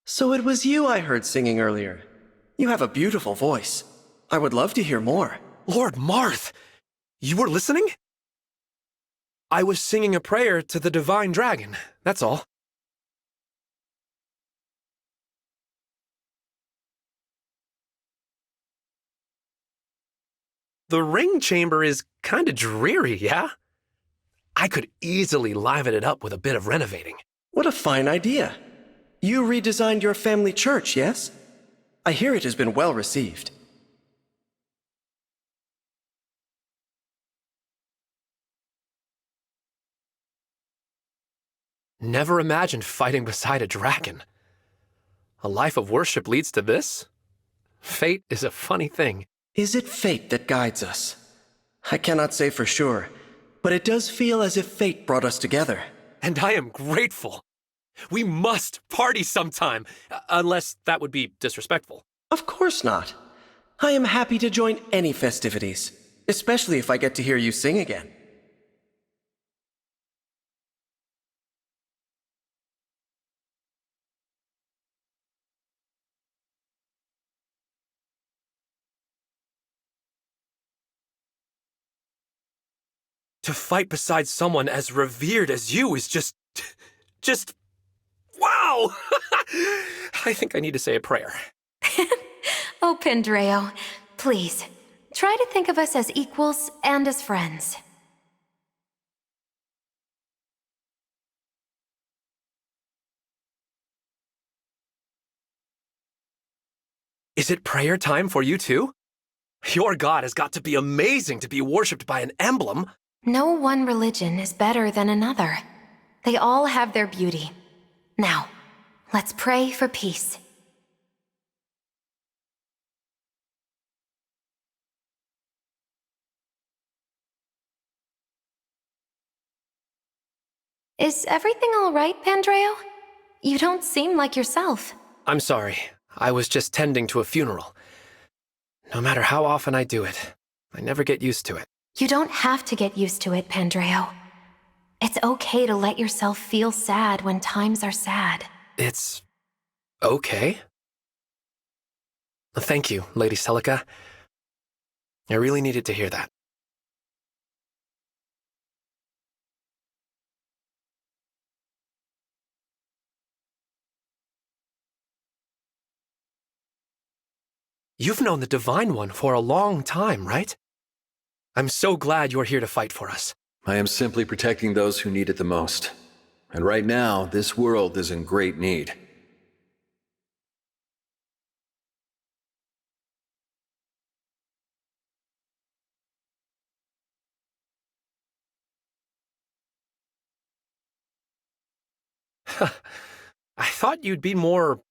So it was you I heard singing earlier. You have a beautiful voice. I would love to hear more. Lord Marth! You were listening? I was singing a prayer to the Divine Dragon, that's all. The ring chamber is kinda dreary, yeah? I could easily liven it up with a bit of renovating. What a fine idea. You redesigned your family church, yes? I hear it has been well received. Never imagined fighting beside a dragon. A life of worship leads to this? Fate is a funny thing. Is it fate that guides us? I cannot say for sure, but it does feel as if fate brought us together. And I am grateful. We must party sometime, unless that would be disrespectful. Of course not. I am happy to join any festivities, especially if I get to hear you sing again. To fight beside someone as revered as you is just wow! I think I need to say a prayer. Oh, Pandreo, please, try to think of us as equals and as friends. Is it prayer time for you too? Your god has got to be amazing to be worshipped by an emblem. No one religion is better than another. They all have their beauty. Now, let's pray for peace. Is everything all right, Pandreo? You don't seem like yourself. I'm sorry. I was just tending to a funeral. No matter how often I do it, I never get used to it. You don't have to get used to it, Pandreo. It's okay to let yourself feel sad when times are sad. It's okay? Thank you, Lady Celica. I really needed to hear that. You've known the Divine One for a long time, right? I'm so glad you're here to fight for us. I am simply protecting those who need it the most. And right now, this world is in great need. I thought you'd be more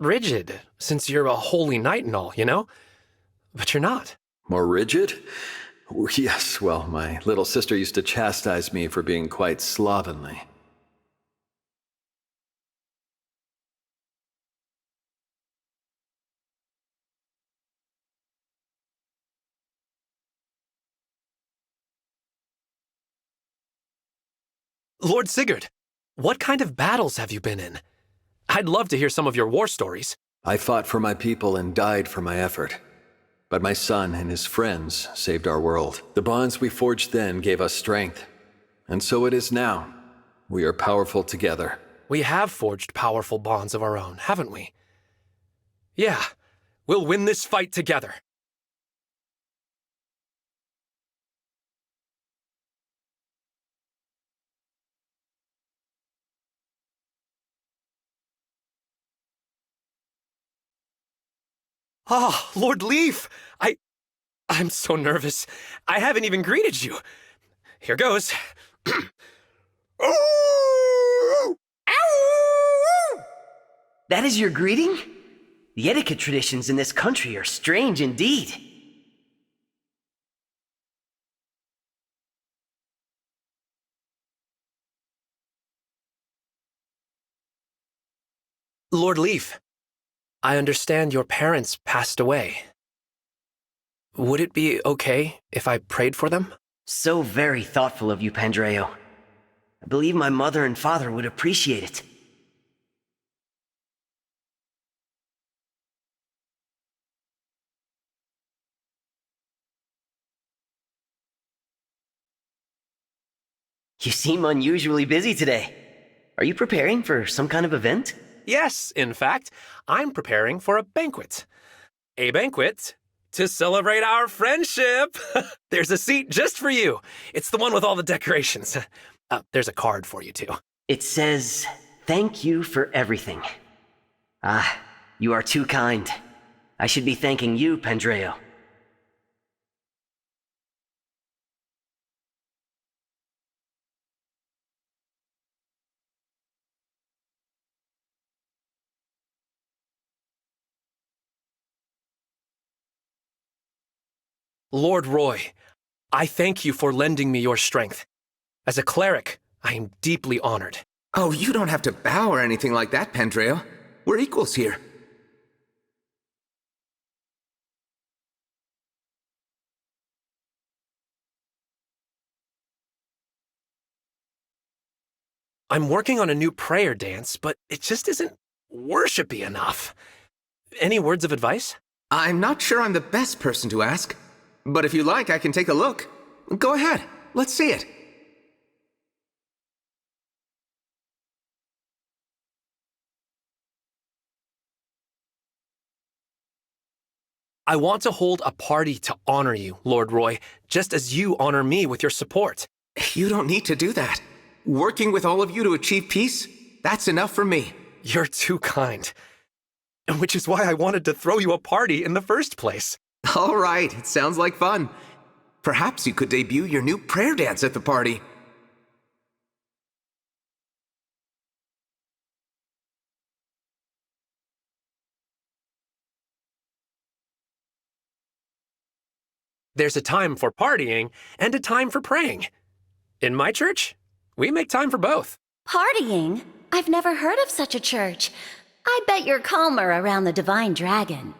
rigid, since you're a holy knight and all, you know? But you're not. More rigid? Yes, well, my little sister used to chastise me for being quite slovenly. Lord Sigurd, what kind of battles have you been in? I'd love to hear some of your war stories. I fought for my people and died for my effort. But my son and his friends saved our world. The bonds we forged then gave us strength. And so it is now. We are powerful together. We have forged powerful bonds of our own, haven't we? Yeah, we'll win this fight together. Ah, Lord Leaf! I'm so nervous. I haven't even greeted you. Here goes. That is your greeting? The etiquette traditions in this country are strange indeed. Lord Leaf, I understand your parents passed away. Would it be okay if I prayed for them? So very thoughtful of you, Pandreo. I believe my mother and father would appreciate it. You seem unusually busy today. Are you preparing for some kind of event? Yes, in fact, I'm preparing for a banquet. A banquet to celebrate our friendship. There's a seat just for you. It's the one with all the decorations. There's a card for you, too. It says, "Thank you for everything." Ah, you are too kind. I should be thanking you, Pandreo. Lord Roy, I thank you for lending me your strength. As a cleric, I am deeply honored. Oh, you don't have to bow or anything like that, Pandreo. We're equals here. I'm working on a new prayer dance, but it just isn't worshipy enough. Any words of advice? I'm not sure I'm the best person to ask, but if you like, I can take a look. Go ahead, let's see it. I want to hold a party to honor you, Lord Roy, just as you honor me with your support. You don't need to do that. Working with all of you to achieve peace, that's enough for me. You're too kind. Which is why I wanted to throw you a party in the first place. All right, it sounds like fun. Perhaps you could debut your new prayer dance at the party. There's a time for partying and a time for praying. In my church, we make time for both. Partying? I've never heard of such a church. I bet you're calmer around the divine dragon.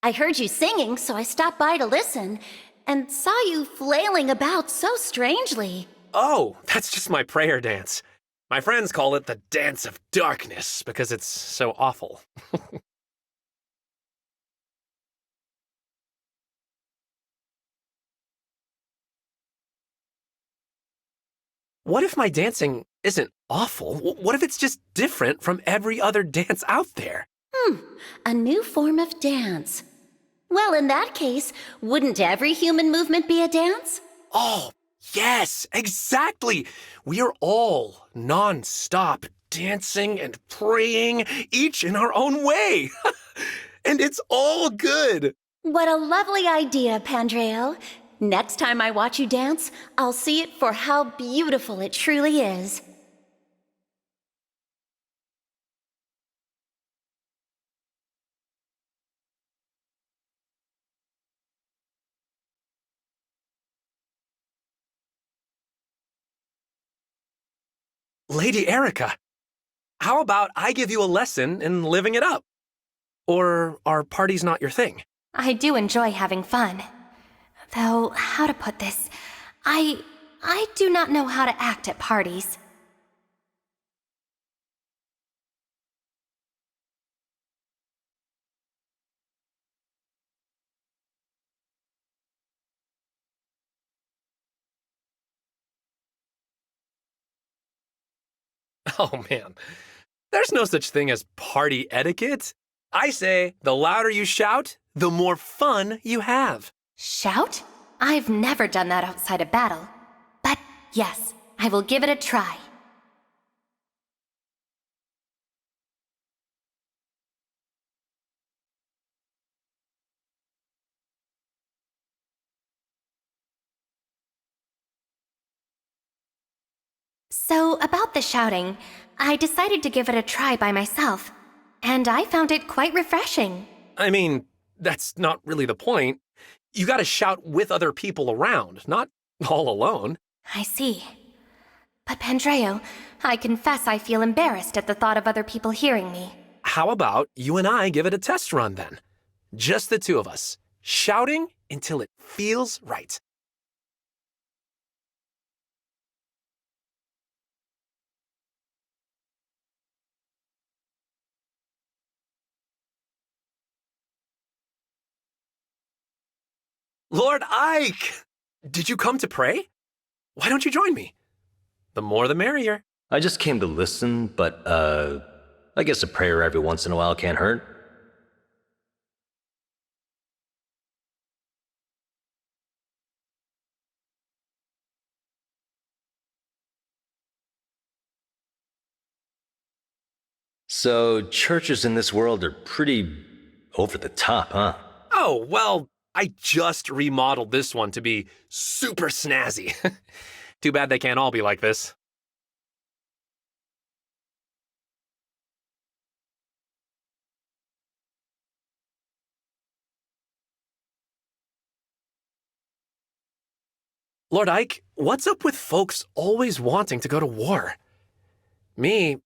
I heard you singing, so I stopped by to listen, and saw you flailing about so strangely. Oh, that's just my prayer dance. My friends call it the Dance of Darkness because it's so awful. What if my dancing isn't awful? What if it's just different from every other dance out there? A new form of dance. Well, in that case, wouldn't every human movement be a dance? Oh, yes, exactly. We are all non-stop dancing and praying, each in our own way. And it's all good. What a lovely idea, Pandreo. Next time I watch you dance, I'll see it for how beautiful it truly is. Lady Erica, how about I give you a lesson in living it up? Or are parties not your thing? I do enjoy having fun. Though, how to put this? I do not know how to act at parties. Oh man, there's no such thing as party etiquette. I say the louder you shout, the more fun you have. Shout? I've never done that outside a battle. But yes, I will give it a try. So, about the shouting, I decided to give it a try by myself, and I found it quite refreshing. I mean, that's not really the point. You gotta shout with other people around, not all alone. I see. But Pandreo, I confess I feel embarrassed at the thought of other people hearing me. How about you and I give it a test run then? Just the two of us, shouting until it feels right. Lord Ike! Did you come to pray? Why don't you join me? The more the merrier. I just came to listen, but, I guess a prayer every once in a while can't hurt. So, churches in this world are pretty over the top, huh? Oh, well, I just remodeled this one to be super snazzy. Too bad they can't all be like this. Lord Ike, what's up with folks always wanting to go to war? Me,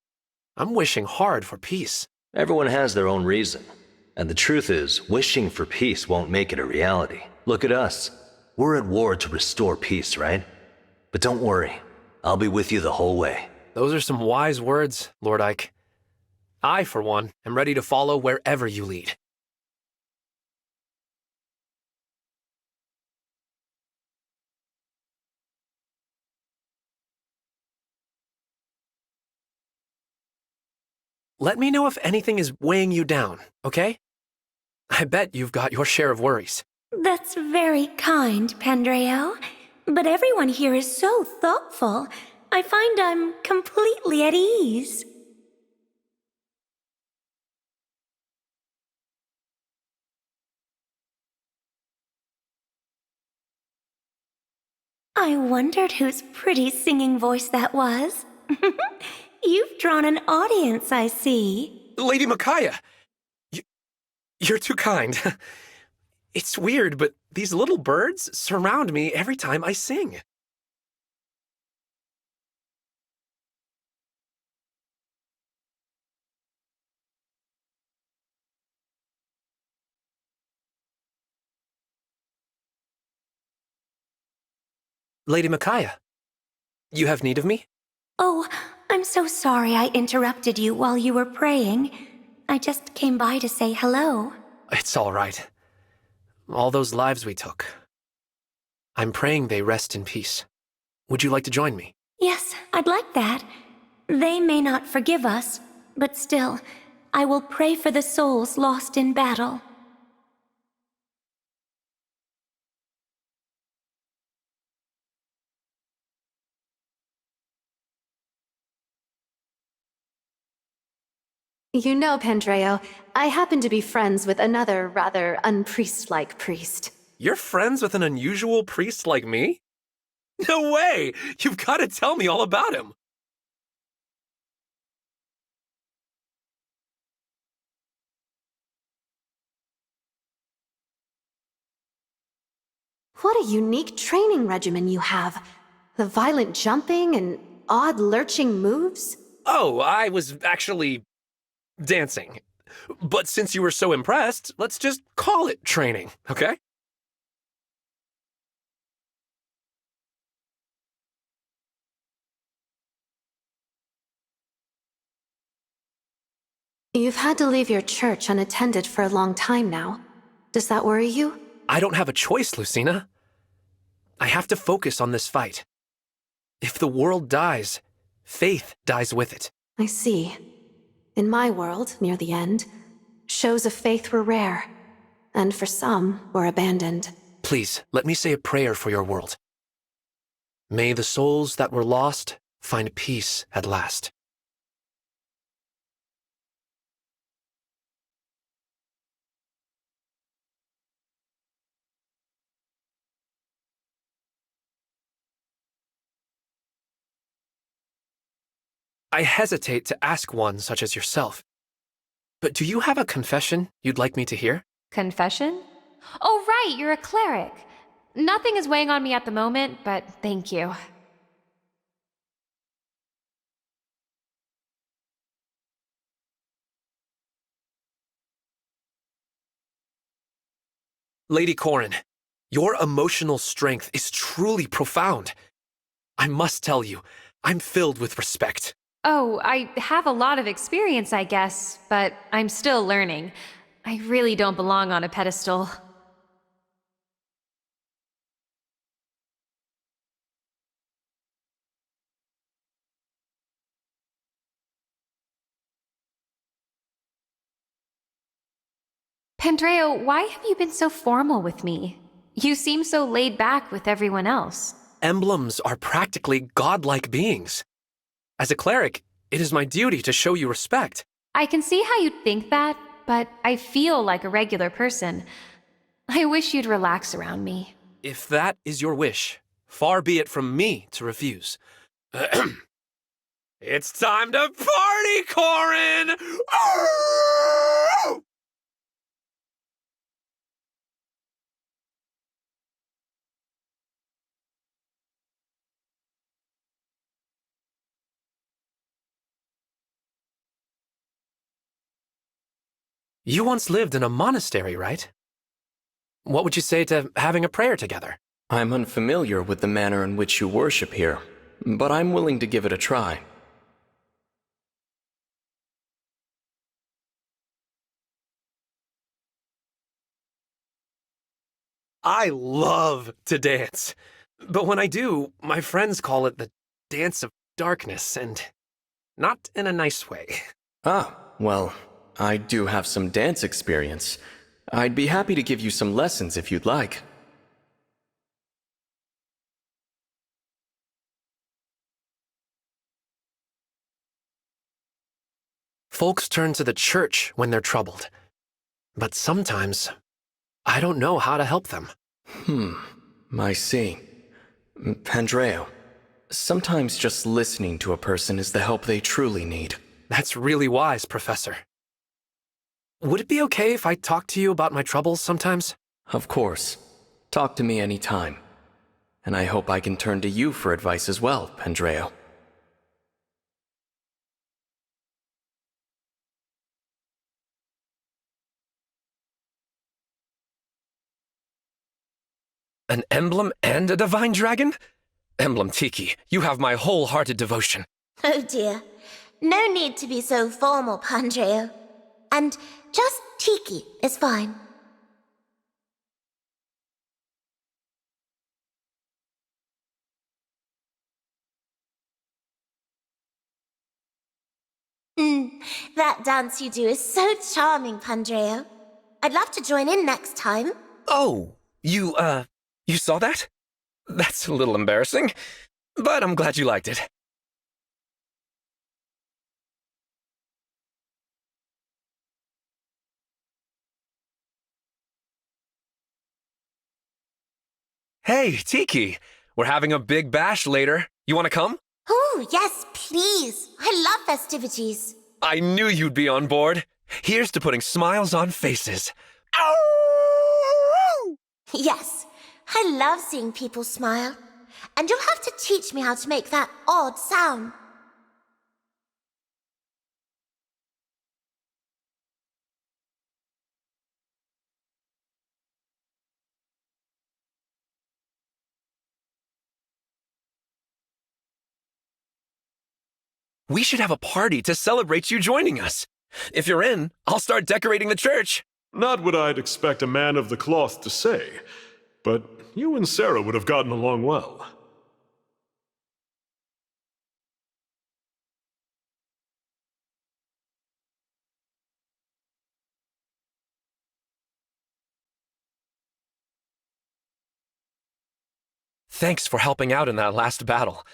I'm wishing hard for peace. Everyone has their own reason. And the truth is, wishing for peace won't make it a reality. Look at us. We're at war to restore peace, right? But don't worry. I'll be with you the whole way. Those are some wise words, Lord Ike. I, for one, am ready to follow wherever you lead. Let me know if anything is weighing you down, okay? I bet you've got your share of worries. That's very kind, Pandreo. But everyone here is so thoughtful. I find I'm completely at ease. I wondered whose pretty singing voice that was. You've drawn an audience, I see. Lady Micaiah, you're too kind. It's weird, but these little birds surround me every time I sing. Lady Micaiah, you have need of me? Oh, I'm so sorry I interrupted you while you were praying. I just came by to say hello. It's all right. All those lives we took. I'm praying they rest in peace. Would you like to join me? Yes, I'd like that. They may not forgive us, but still, I will pray for the souls lost in battle. You know, Pandreo, I happen to be friends with another rather unpriest-like priest. You're friends with an unusual priest like me? No way! You've got to tell me all about him. What a unique training regimen you have. The violent jumping and odd lurching moves. Oh, I was actually dancing. But since you were so impressed, let's just call it training, okay? You've had to leave your church unattended for a long time now. Does that worry you? I don't have a choice, Lucina. I have to focus on this fight. If the world dies, faith dies with it. I see. In my world, near the end, shows of faith were rare, and for some were abandoned. Please, let me say a prayer for your world. May the souls that were lost find peace at last. I hesitate to ask one such as yourself, but do you have a confession you'd like me to hear? Confession? Oh, right, you're a cleric. Nothing is weighing on me at the moment, but thank you. Lady Corrin, your emotional strength is truly profound. I must tell you, I'm filled with respect. Oh, I have a lot of experience, I guess, but I'm still learning. I really don't belong on a pedestal. Pandreo, why have you been so formal with me? You seem so laid back with everyone else. Emblems are practically godlike beings. As a cleric, it is my duty to show you respect. I can see how you'd think that, but I feel like a regular person. I wish you'd relax around me. If that is your wish, far be it from me to refuse. It's time to party, Corin! Oh! You once lived in a monastery, right? What would you say to having a prayer together? I'm unfamiliar with the manner in which you worship here, but I'm willing to give it a try. I love to dance. But when I do, my friends call it the dance of darkness, and not in a nice way. Ah, well, I do have some dance experience. I'd be happy to give you some lessons if you'd like. Folks turn to the church when they're troubled. But sometimes, I don't know how to help them. I see. Pandreo, sometimes just listening to a person is the help they truly need. That's really wise, Professor. Would it be okay if I talked to you about my troubles sometimes? Of course. Talk to me anytime. And I hope I can turn to you for advice as well, Pandreo. An emblem and a divine dragon? Emblem Tiki, you have my wholehearted devotion. Oh dear. No need to be so formal, Pandreo. And just Tiki is fine. That dance you do is so charming, Pandreo. I'd love to join in next time. Oh, you saw that? That's a little embarrassing, but I'm glad you liked it. Hey, Tiki, we're having a big bash later. You want to come? Oh, yes, please. I love festivities. I knew you'd be on board. Here's to putting smiles on faces. Yes, I love seeing people smile. And you'll have to teach me how to make that odd sound. We should have a party to celebrate you joining us. If you're in, I'll start decorating the church. Not what I'd expect a man of the cloth to say, but you and Sarah would have gotten along well. Thanks for helping out in that last battle.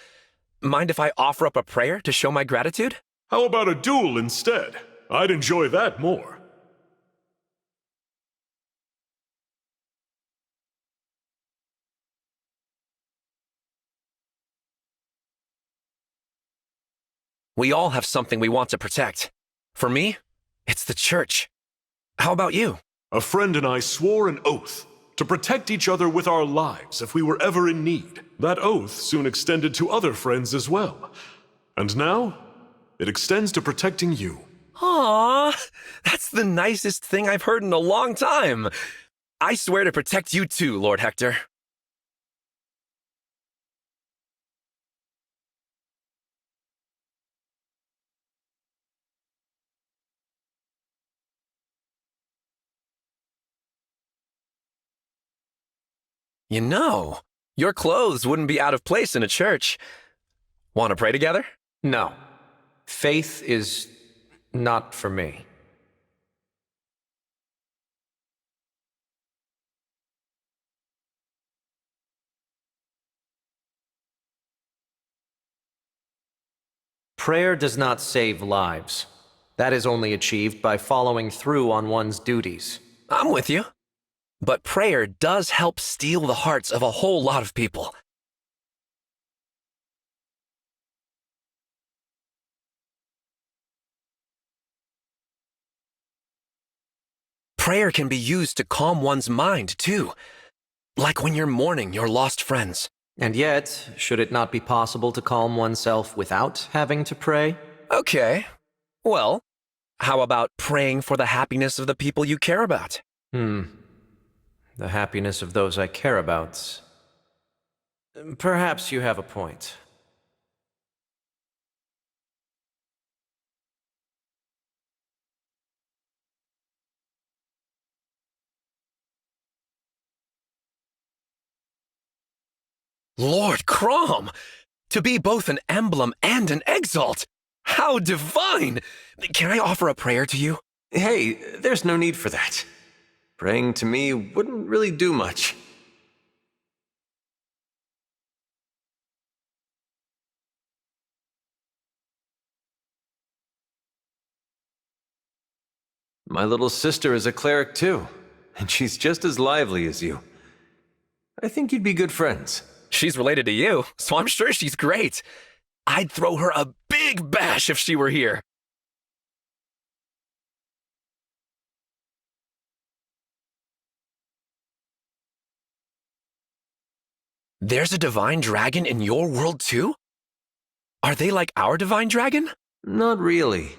Mind if I offer up a prayer to show my gratitude? How about a duel instead? I'd enjoy that more. We all have something we want to protect. For me, it's the church. How about you? A friend and I swore an oath to protect each other with our lives if we were ever in need. That oath soon extended to other friends as well. And now, it extends to protecting you. Aww, that's the nicest thing I've heard in a long time. I swear to protect you too, Lord Hector. You know, your clothes wouldn't be out of place in a church. Want to pray together? No. Faith is not for me. Prayer does not save lives. That is only achieved by following through on one's duties. I'm with you. But prayer does help steal the hearts of a whole lot of people. Prayer can be used to calm one's mind, too. Like when you're mourning your lost friends. And yet, should it not be possible to calm oneself without having to pray? Okay. Well, how about praying for the happiness of the people you care about? The happiness of those I care about. Perhaps you have a point. Lord Crom! To be both an emblem and an exalt! How divine! Can I offer a prayer to you? Hey, there's no need for that. Praying to me wouldn't really do much. My little sister is a cleric too, and she's just as lively as you. I think you'd be good friends. She's related to you, so I'm sure she's great. I'd throw her a big bash if she were here. There's a divine dragon in your world too? Are they like our divine dragon? Not really.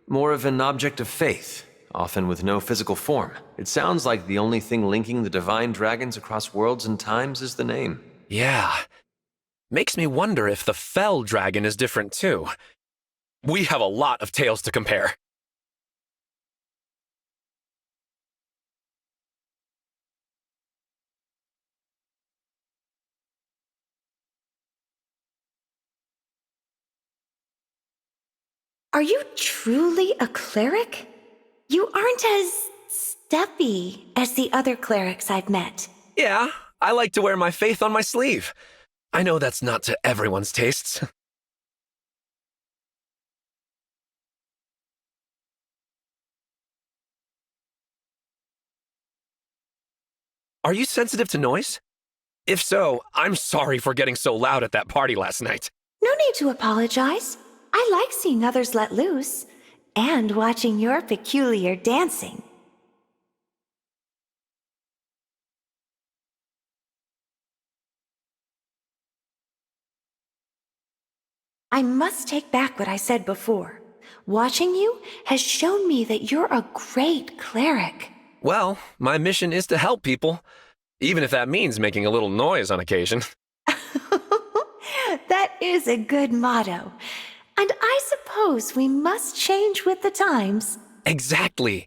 More of an object of faith, often with no physical form. It sounds like the only thing linking the divine dragons across worlds and times is the name. Yeah. Makes me wonder if the fell dragon is different too. We have a lot of tales to compare. Are you truly a cleric? You aren't as steppy as the other clerics I've met. Yeah, I like to wear my faith on my sleeve. I know that's not to everyone's tastes. Are you sensitive to noise? If so, I'm sorry for getting so loud at that party last night. No need to apologize. I like seeing others let loose, and watching your peculiar dancing. I must take back what I said before. Watching you has shown me that you're a great cleric. Well, my mission is to help people, even if that means making a little noise on occasion. That is a good motto. And I suppose we must change with the times. Exactly.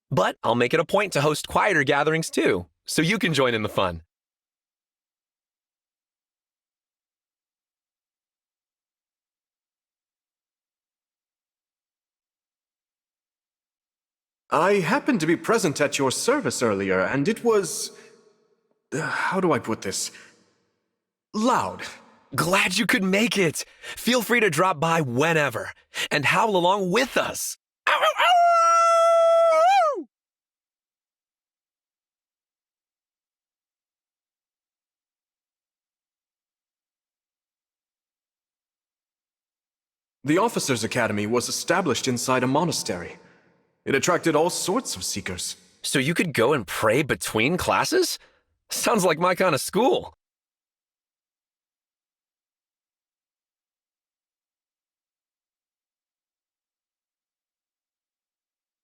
But I'll make it a point to host quieter gatherings too, so you can join in the fun. I happened to be present at your service earlier, and it was... how do I put this? Loud. Glad you could make it. Feel free to drop by whenever and howl along with us. Ow, ow, ow! The Officers' Academy was established inside a monastery. It attracted all sorts of seekers. So you could go and pray between classes? Sounds like my kind of school.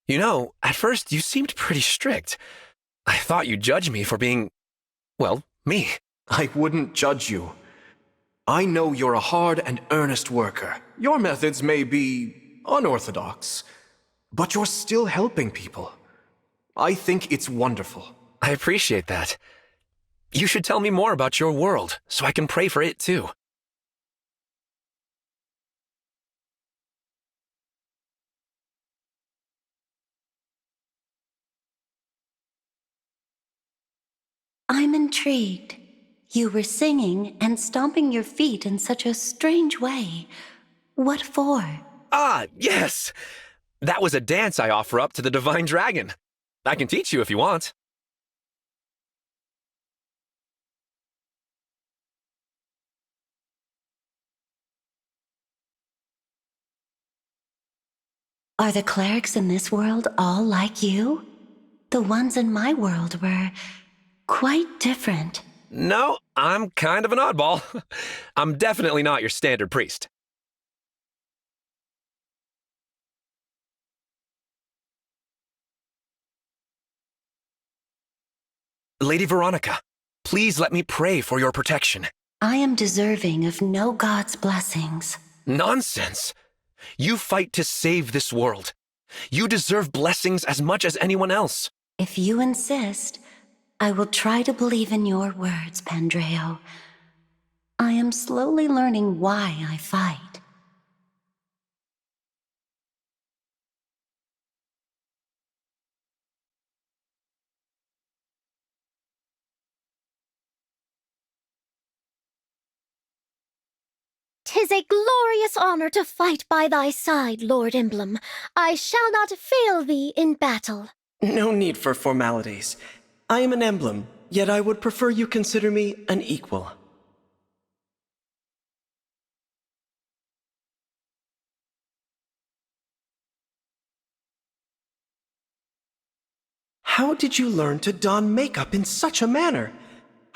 You know, at first you seemed pretty strict. I thought you'd judge me for being, well, me. I wouldn't judge you. I know you're a hard and earnest worker. Your methods may be unorthodox, but you're still helping people. I think it's wonderful. I appreciate that. You should tell me more about your world, so I can pray for it too. I'm intrigued. You were singing and stomping your feet in such a strange way. What for? Ah, yes! That was a dance I offer up to the Divine Dragon. I can teach you if you want. Are the clerics in this world all like you? The ones in my world were quite different. No, I'm kind of an oddball. I'm definitely not your standard priest. Lady Veronica, please let me pray for your protection. I am deserving of no god's blessings. Nonsense! You fight to save this world. You deserve blessings as much as anyone else. If you insist, I will try to believe in your words, Pandreo. I am slowly learning why I fight. "'Tis a glorious honor to fight by thy side, Lord Emblem. I shall not fail thee in battle." No need for formalities. I am an emblem, yet I would prefer you consider me an equal. How did you learn to don makeup in such a manner?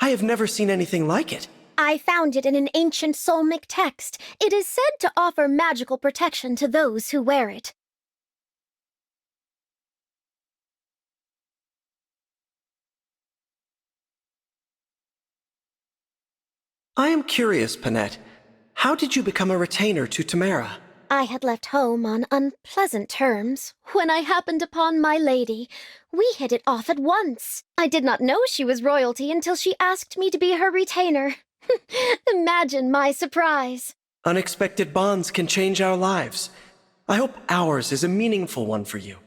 I have never seen anything like it. I found it in an ancient Solmic text. It is said to offer magical protection to those who wear it. I am curious, Panette. How did you become a retainer to Tamara? I had left home on unpleasant terms when I happened upon my lady. We hit it off at once. I did not know she was royalty until she asked me to be her retainer. Imagine my surprise. Unexpected bonds can change our lives. I hope ours is a meaningful one for you.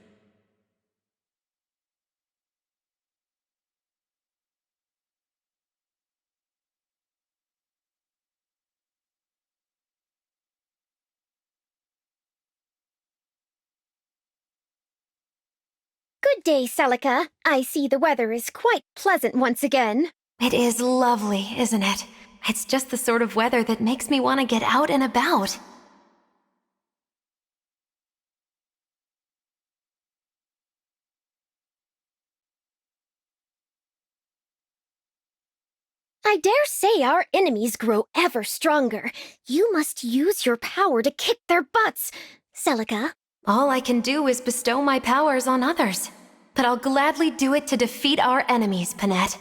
Good day, Celica. I see the weather is quite pleasant once again. It is lovely, isn't it? It's just the sort of weather that makes me want to get out and about. I dare say our enemies grow ever stronger. You must use your power to kick their butts. Celica? All I can do is bestow my powers on others. But I'll gladly do it to defeat our enemies, Panette.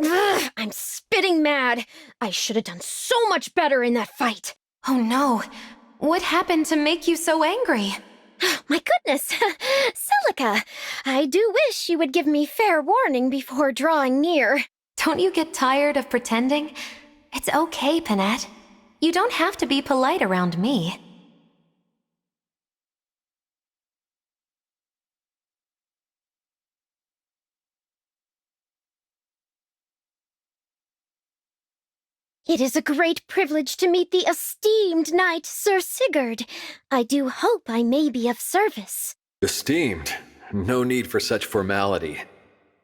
Ugh, I'm spitting mad. I should have done so much better in that fight. Oh no. What happened to make you so angry? My goodness. Celica, I do wish you would give me fair warning before drawing near. Don't you get tired of pretending? It's okay, Panette. You don't have to be polite around me. It is a great privilege to meet the esteemed knight, Sir Sigurd. I do hope I may be of service. Esteemed? No need for such formality.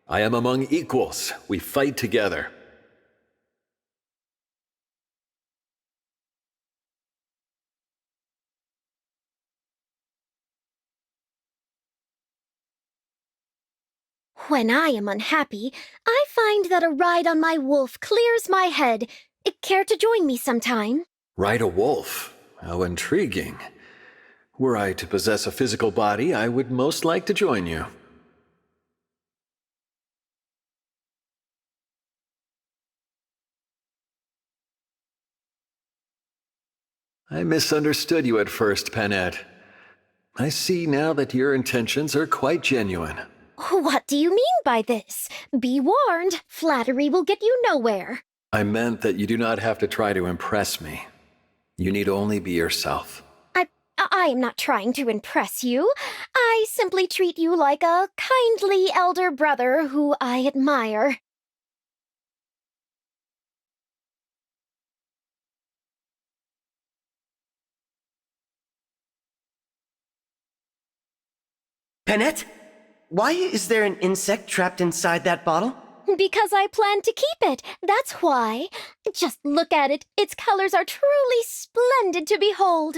I am among equals. We fight together. When I am unhappy, I find that a ride on my wolf clears my head. Care to join me sometime? Ride a wolf? How intriguing. Were I to possess a physical body, I would most like to join you. I misunderstood you at first, Panette. I see now that your intentions are quite genuine. What do you mean by this? Be warned, flattery will get you nowhere. I meant that you do not have to try to impress me. You need only be yourself. I am not trying to impress you. I simply treat you like a kindly elder brother who I admire. Panette? Why is there an insect trapped inside that bottle? Because I plan to keep it, that's why. Just look at it. Its colors are truly splendid to behold.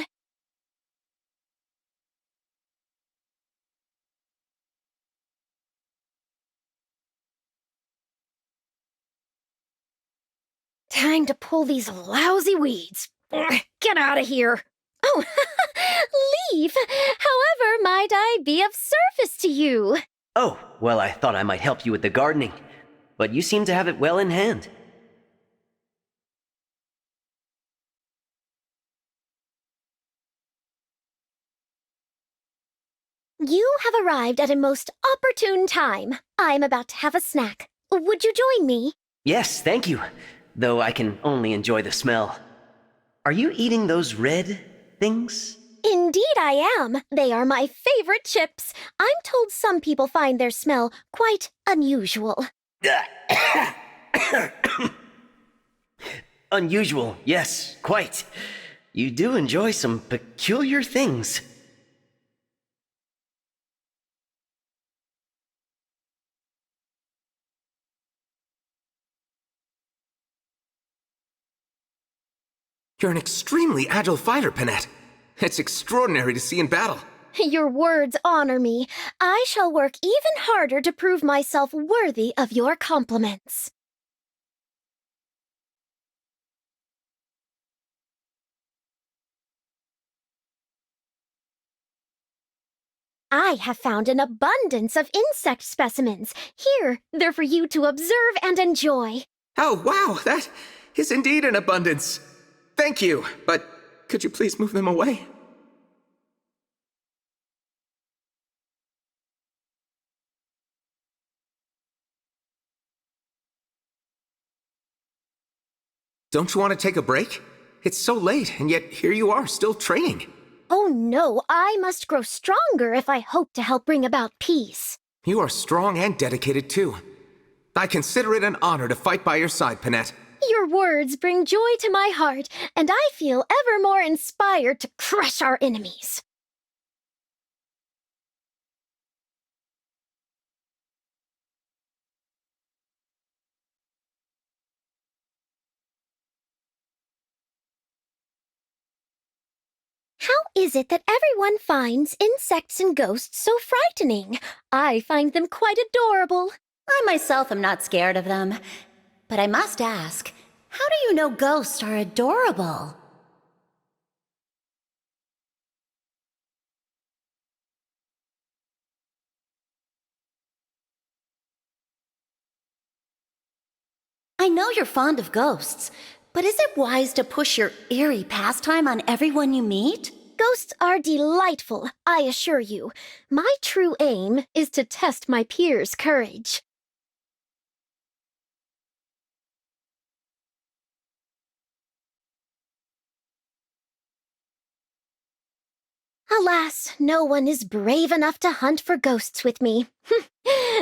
Time to pull these lousy weeds. Get out of here. Oh, leave. However, might I be of service to you? Oh, well, I thought I might help you with the gardening, but you seem to have it well in hand. You have arrived at a most opportune time. I'm about to have a snack. Would you join me? Yes, thank you, though I can only enjoy the smell. Are you eating those red things? Indeed I am. They are my favorite chips. I'm told some people find their smell quite unusual. Unusual, yes, quite. You do enjoy some peculiar things. You're an extremely agile fighter, Panette. It's extraordinary to see in battle. Your words honor me. I shall work even harder to prove myself worthy of your compliments. I have found an abundance of insect specimens. Here, they're for you to observe and enjoy. Oh, wow, that is indeed an abundance. Thank you, but could you please move them away? Don't you want to take a break? It's so late, and yet here you are, still training. Oh no, I must grow stronger if I hope to help bring about peace. You are strong and dedicated, too. I consider it an honor to fight by your side, Panette. Your words bring joy to my heart, and I feel ever more inspired to crush our enemies. How is it that everyone finds insects and ghosts so frightening? I find them quite adorable. I myself am not scared of them. But I must ask, how do you know ghosts are adorable? I know you're fond of ghosts, but is it wise to push your eerie pastime on everyone you meet? Ghosts are delightful, I assure you. My true aim is to test my peers' courage. Alas, no one is brave enough to hunt for ghosts with me.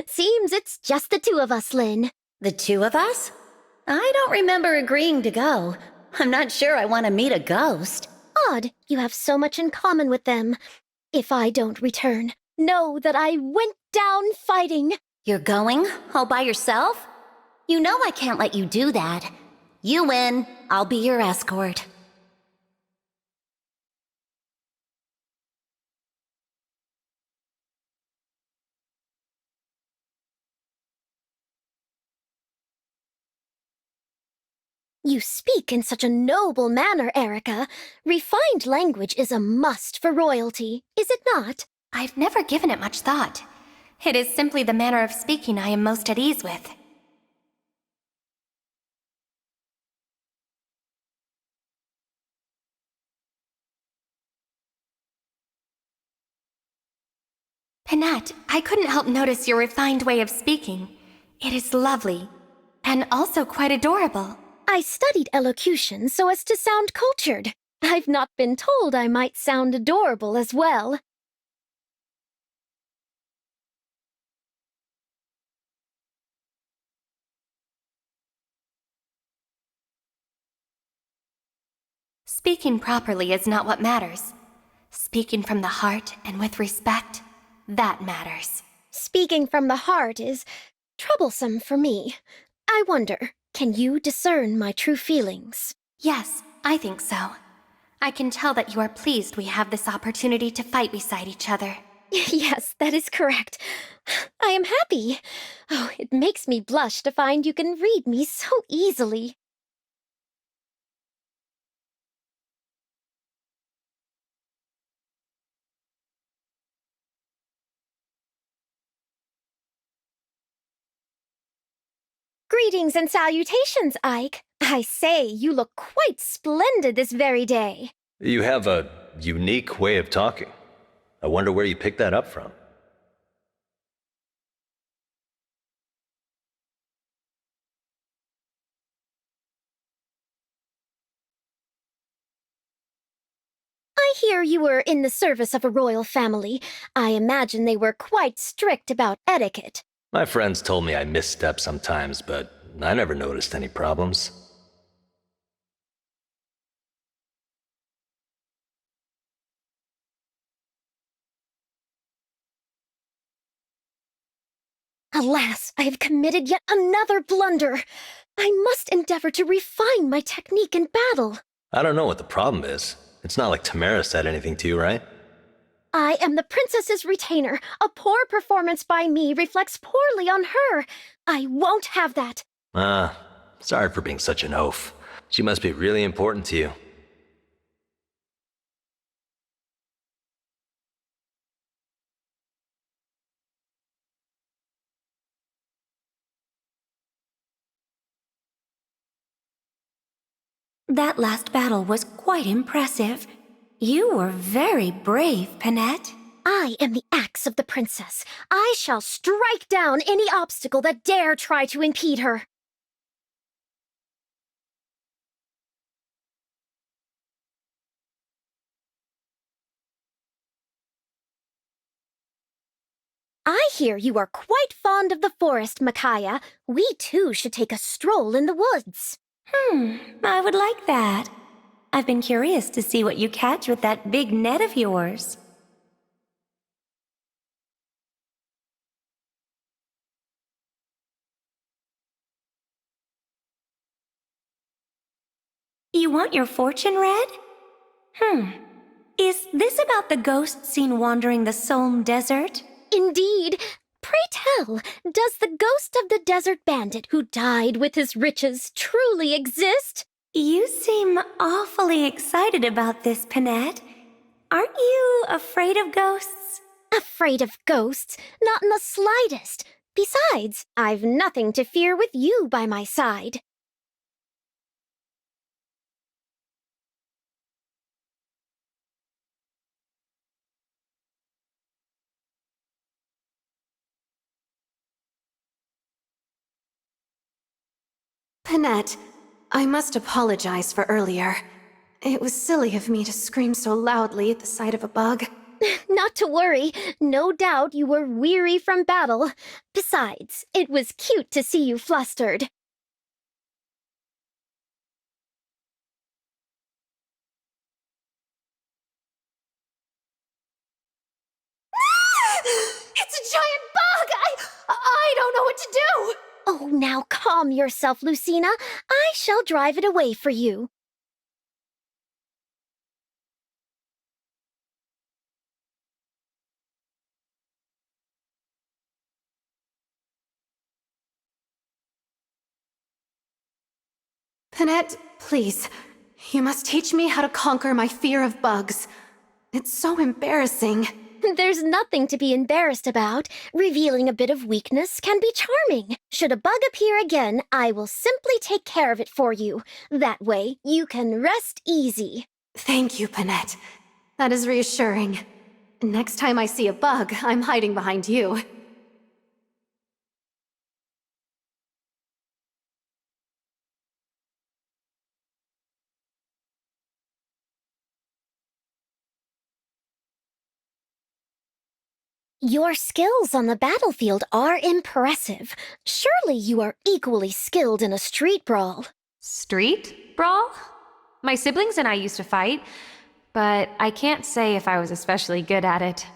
Seems it's just the two of us, Lynn. The two of us? I don't remember agreeing to go. I'm not sure I want to meet a ghost. Odd, you have so much in common with them. If I don't return, know that I went down fighting. You're going? All by yourself? You know I can't let you do that. You win. I'll be your escort. You speak in such a noble manner, Erica. Refined language is a must for royalty, is it not? I've never given it much thought. It is simply the manner of speaking I am most at ease with. Panette, I couldn't help notice your refined way of speaking. It is lovely, and also quite adorable. I studied elocution so as to sound cultured. I've not been told I might sound adorable as well. Speaking properly is not what matters. Speaking from the heart and with respect, that matters. Speaking from the heart is troublesome for me. I wonder, can you discern my true feelings? Yes, I think so. I can tell that you are pleased we have this opportunity to fight beside each other. Yes, that is correct. I am happy. Oh, it makes me blush to find you can read me so easily. Greetings and salutations, Ike. I say, you look quite splendid this very day. You have a unique way of talking. I wonder where you picked that up from. I hear you were in the service of a royal family. I imagine they were quite strict about etiquette. My friends told me I misstep sometimes, but I never noticed any problems. Alas, I have committed yet another blunder. I must endeavor to refine my technique in battle. I don't know what the problem is. It's not like Tamara said anything to you, right? I am the princess's retainer. A poor performance by me reflects poorly on her. I won't have that. Sorry for being such an oaf. She must be really important to you. That last battle was quite impressive. You were very brave, Panette. I am the axe of the princess. I shall strike down any obstacle that dare try to impede her. I hear you are quite fond of the forest, Micaiah. We too should take a stroll in the woods. I would like that. I've been curious to see what you catch with that big net of yours. You want your fortune read? Is this about the ghost seen wandering the Somme desert? Indeed. Pray tell, does the ghost of the desert bandit who died with his riches truly exist? You seem awfully excited about this, Panette. Aren't you afraid of ghosts? Afraid of ghosts? Not in the slightest. Besides, I've nothing to fear with you by my side. Panette, I must apologize for earlier. It was silly of me to scream so loudly at the sight of a bug. Not to worry. No doubt you were weary from battle. Besides, it was cute to see you flustered. It's a giant bug! I don't know what to do! Oh, now calm yourself, Lucina. I shall drive it away for you. Panette, please. You must teach me how to conquer my fear of bugs. It's so embarrassing. There's nothing to be embarrassed about. Revealing a bit of weakness can be charming. Should a bug appear again, I will simply take care of it for you. That way, you can rest easy. Thank you, Panette. That is reassuring. Next time I see a bug, I'm hiding behind you. Your skills on the battlefield are impressive. Surely you are equally skilled in a street brawl. Street brawl? My siblings and I used to fight, but I can't say if I was especially good at it.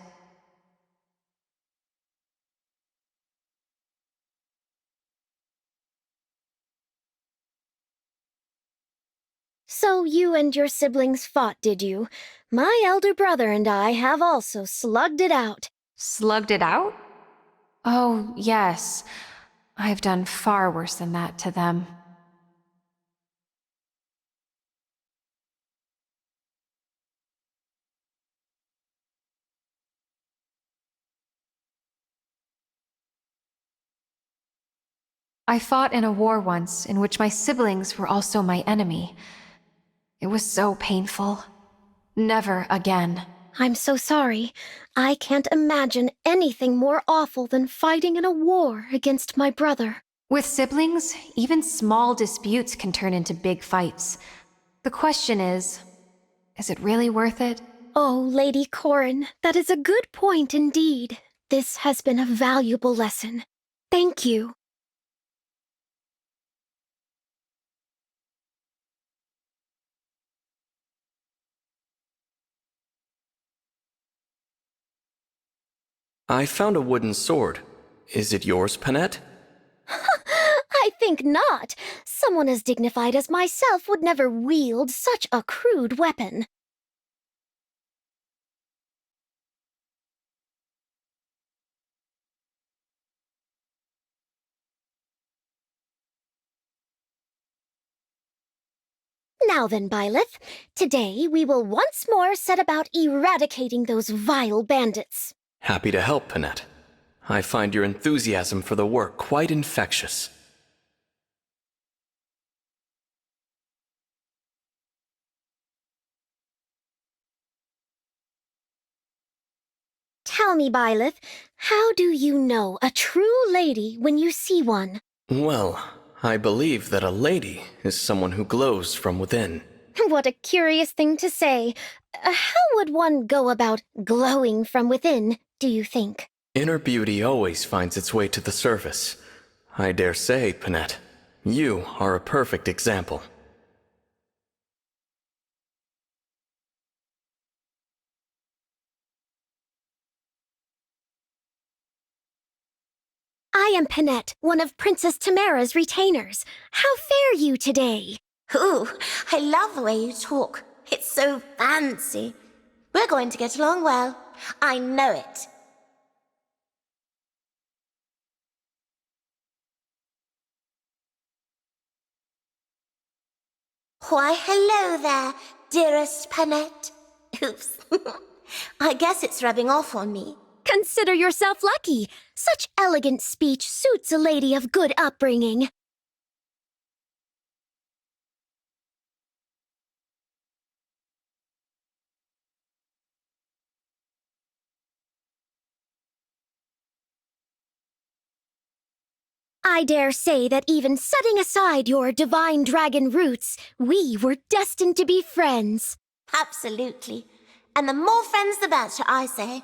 So you and your siblings fought, did you? My elder brother and I have also slugged it out. Slugged it out? Oh, yes. I've done far worse than that to them. I fought in a war once in which my siblings were also my enemy. It was so painful. Never again. I'm so sorry. I can't imagine anything more awful than fighting in a war against my brother. With siblings, even small disputes can turn into big fights. The question is it really worth it? Oh, Lady Corin, that is a good point indeed. This has been a valuable lesson. Thank you. I found a wooden sword. Is it yours, Panette? I think not. Someone as dignified as myself would never wield such a crude weapon. Now then, Byleth, today we will once more set about eradicating those vile bandits. Happy to help, Panette. I find your enthusiasm for the work quite infectious. Tell me, Byleth, how do you know a true lady when you see one? Well, I believe that a lady is someone who glows from within. What a curious thing to say. How would one go about glowing from within, do you think? Inner beauty always finds its way to the surface. I dare say, Panette, you are a perfect example. I am Panette, one of Princess Tamara's retainers. How fare you today? Ooh, I love the way you talk. It's so fancy. We're going to get along well. I know it. Why, hello there, dearest Panette. Oops. I guess it's rubbing off on me. Consider yourself lucky. Such elegant speech suits a lady of good upbringing. I dare say that even setting aside your divine dragon roots, we were destined to be friends. Absolutely. And the more friends the better, I say.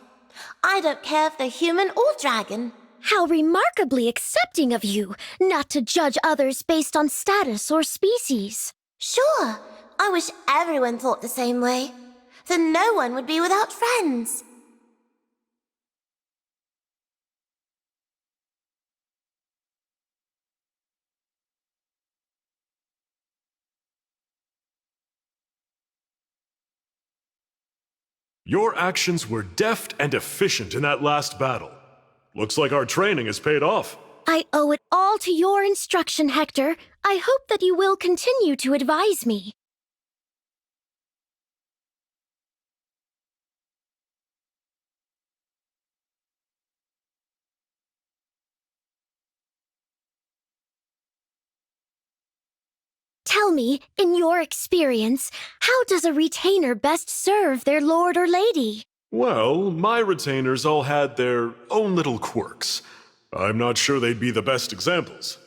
I don't care if they're human or dragon. How remarkably accepting of you, not to judge others based on status or species. Sure, I wish everyone thought the same way. Then no one would be without friends. Your actions were deft and efficient in that last battle. Looks like our training has paid off. I owe it all to your instruction, Hector. I hope that you will continue to advise me. Tell me, in your experience, how does a retainer best serve their lord or lady? Well, my retainers all had their own little quirks. I'm not sure they'd be the best examples.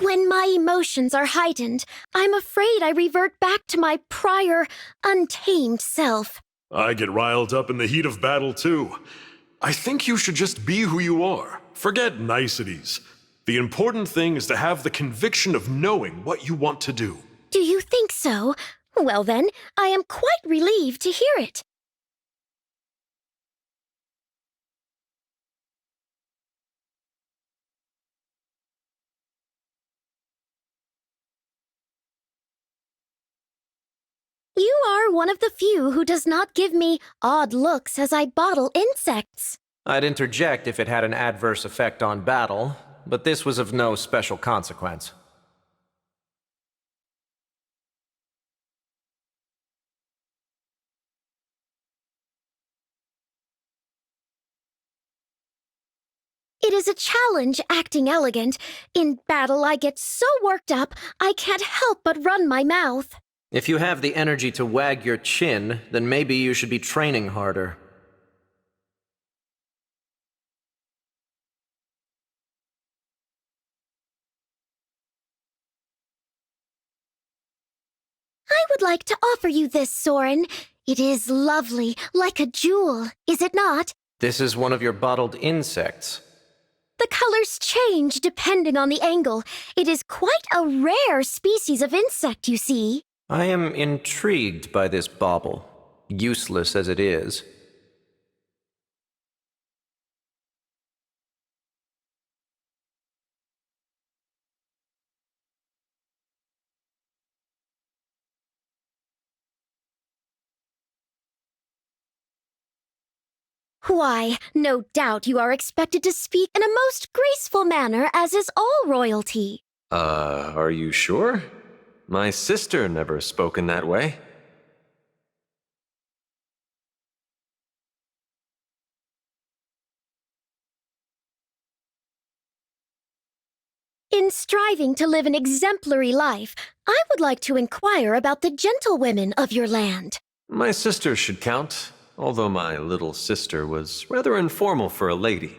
When my emotions are heightened, I'm afraid I revert back to my prior, untamed self. I get riled up in the heat of battle, too. I think you should just be who you are. Forget niceties. The important thing is to have the conviction of knowing what you want to do. Do you think so? Well then, I am quite relieved to hear it. You are one of the few who does not give me odd looks as I bottle insects. I'd interject if it had an adverse effect on battle, but this was of no special consequence. It is a challenge acting elegant. In battle, I get so worked up, I can't help but run my mouth. If you have the energy to wag your chin, then maybe you should be training harder. I would like to offer you this, Soren. It is lovely, like a jewel, is it not? This is one of your bottled insects. The colors change depending on the angle. It is quite a rare species of insect, you see. I am intrigued by this bauble, useless as it is. Why, no doubt you are expected to speak in a most graceful manner, as is all royalty. Are you sure? My sister never spoke in that way. In striving to live an exemplary life, I would like to inquire about the gentlewomen of your land. My sister should count, although my little sister was rather informal for a lady.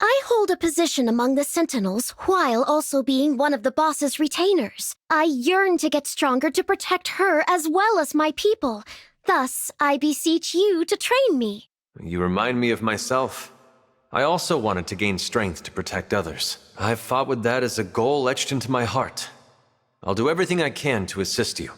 I hold a position among the Sentinels while also being one of the boss's retainers. I yearn to get stronger to protect her as well as my people. Thus, I beseech you to train me. You remind me of myself. I also wanted to gain strength to protect others. I've fought with that as a goal etched into my heart. I'll do everything I can to assist you.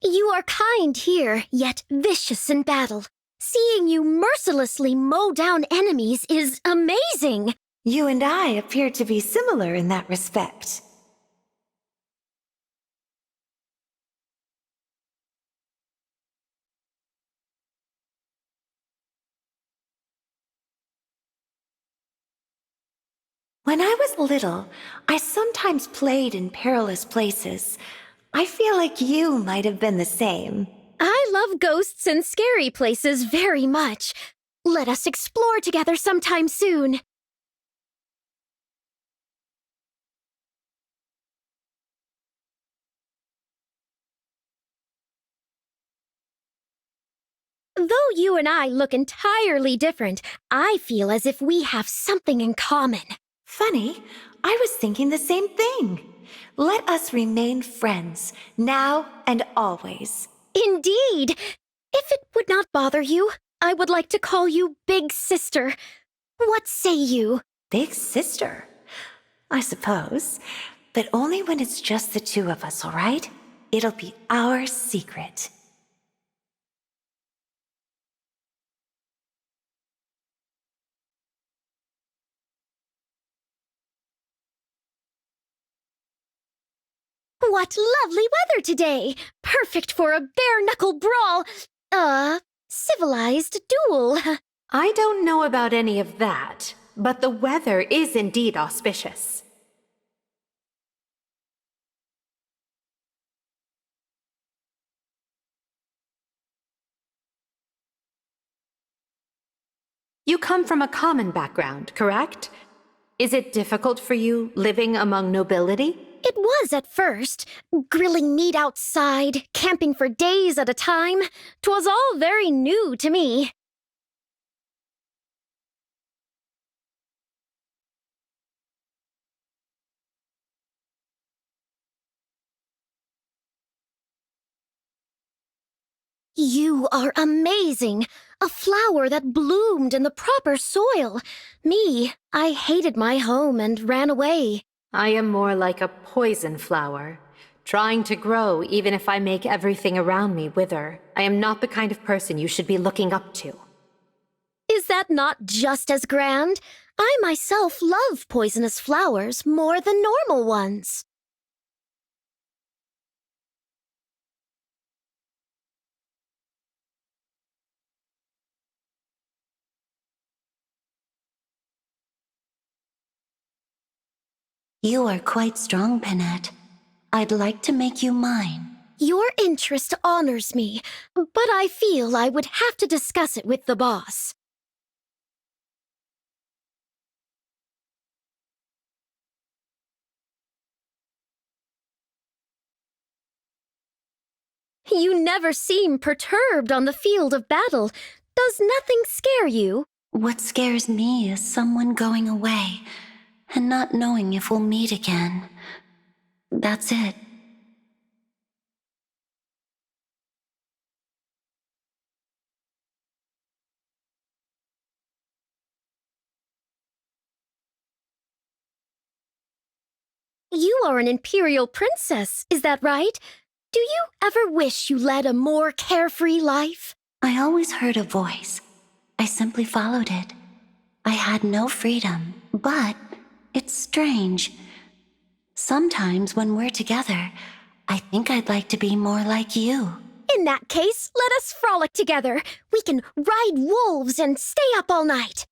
You are kind here, yet vicious in battle. Seeing you mercilessly mow down enemies is amazing. You and I appear to be similar in that respect. When I was little, I sometimes played in perilous places. I feel like you might have been the same. I love ghosts and scary places very much. Let us explore together sometime soon. Though you and I look entirely different, I feel as if we have something in common. Funny, I was thinking the same thing. Let us remain friends, now and always. Indeed! If it would not bother you, I would like to call you Big Sister. What say you? Big Sister? I suppose. But only when it's just the two of us, all right? It'll be our secret. What lovely weather today! Perfect for a bare-knuckle brawl. Civilized duel. I don't know about any of that, but the weather is indeed auspicious. You come from a common background, correct? Is it difficult for you living among nobility? It was at first. Grilling meat outside, camping for days at a time. 'Twas all very new to me. You are amazing! A flower that bloomed in the proper soil. Me, I hated my home and ran away. I am more like a poison flower, trying to grow even if I make everything around me wither. I am not the kind of person you should be looking up to. Is that not just as grand? I myself love poisonous flowers more than normal ones. You are quite strong, Panette. I'd like to make you mine. Your interest honors me, but I feel I would have to discuss it with the boss. You never seem perturbed on the field of battle. Does nothing scare you? What scares me is someone going away and not knowing if we'll meet again. That's it. You are an imperial princess, is that right? Do you ever wish you led a more carefree life? I always heard a voice. I simply followed it. I had no freedom, but it's strange. Sometimes when we're together, I think I'd like to be more like you. In that case, let us frolic together. We can ride wolves and stay up all night.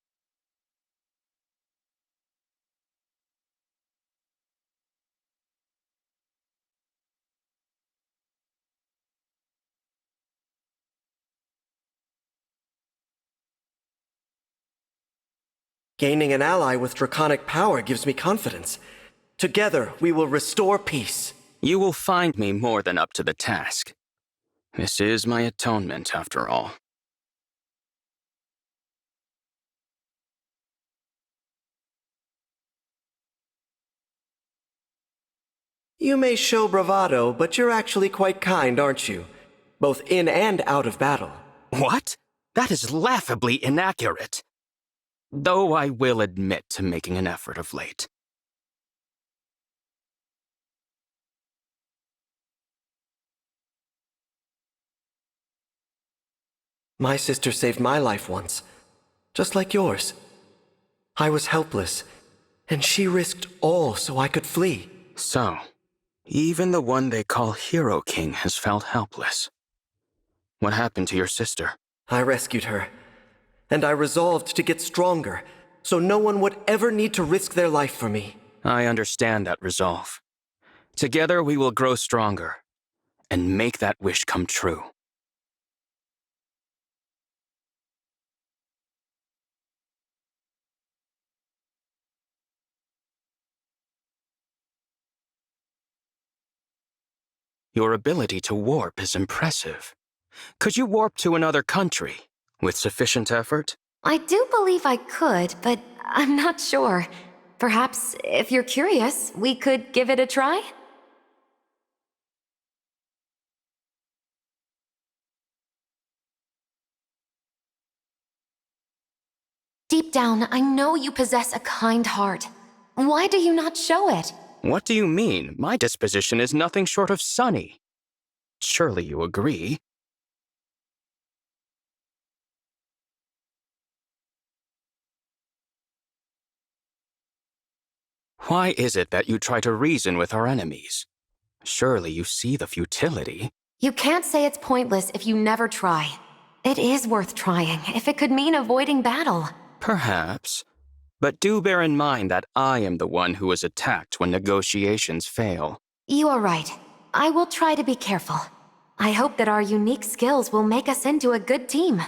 Gaining an ally with draconic power gives me confidence. Together, we will restore peace. You will find me more than up to the task. This is my atonement, after all. You may show bravado, but you're actually quite kind, aren't you? Both in and out of battle. What? That is laughably inaccurate. Though I will admit to making an effort of late. My sister saved my life once, just like yours. I was helpless, and she risked all so I could flee. So, even the one they call Hero King has felt helpless. What happened to your sister? I rescued her, and I resolved to get stronger, so no one would ever need to risk their life for me. I understand that resolve. Together we will grow stronger, and make that wish come true. Your ability to warp is impressive. Could you warp to another country with sufficient effort? I do believe I could, but I'm not sure. Perhaps, if you're curious, we could give it a try? Deep down, I know you possess a kind heart. Why do you not show it? What do you mean? My disposition is nothing short of sunny. Surely you agree? Why is it that you try to reason with our enemies? Surely you see the futility. You can't say it's pointless if you never try. It is worth trying, if it could mean avoiding battle. Perhaps. But do bear in mind that I am the one who is attacked when negotiations fail. You are right. I will try to be careful. I hope that our unique skills will make us into a good team.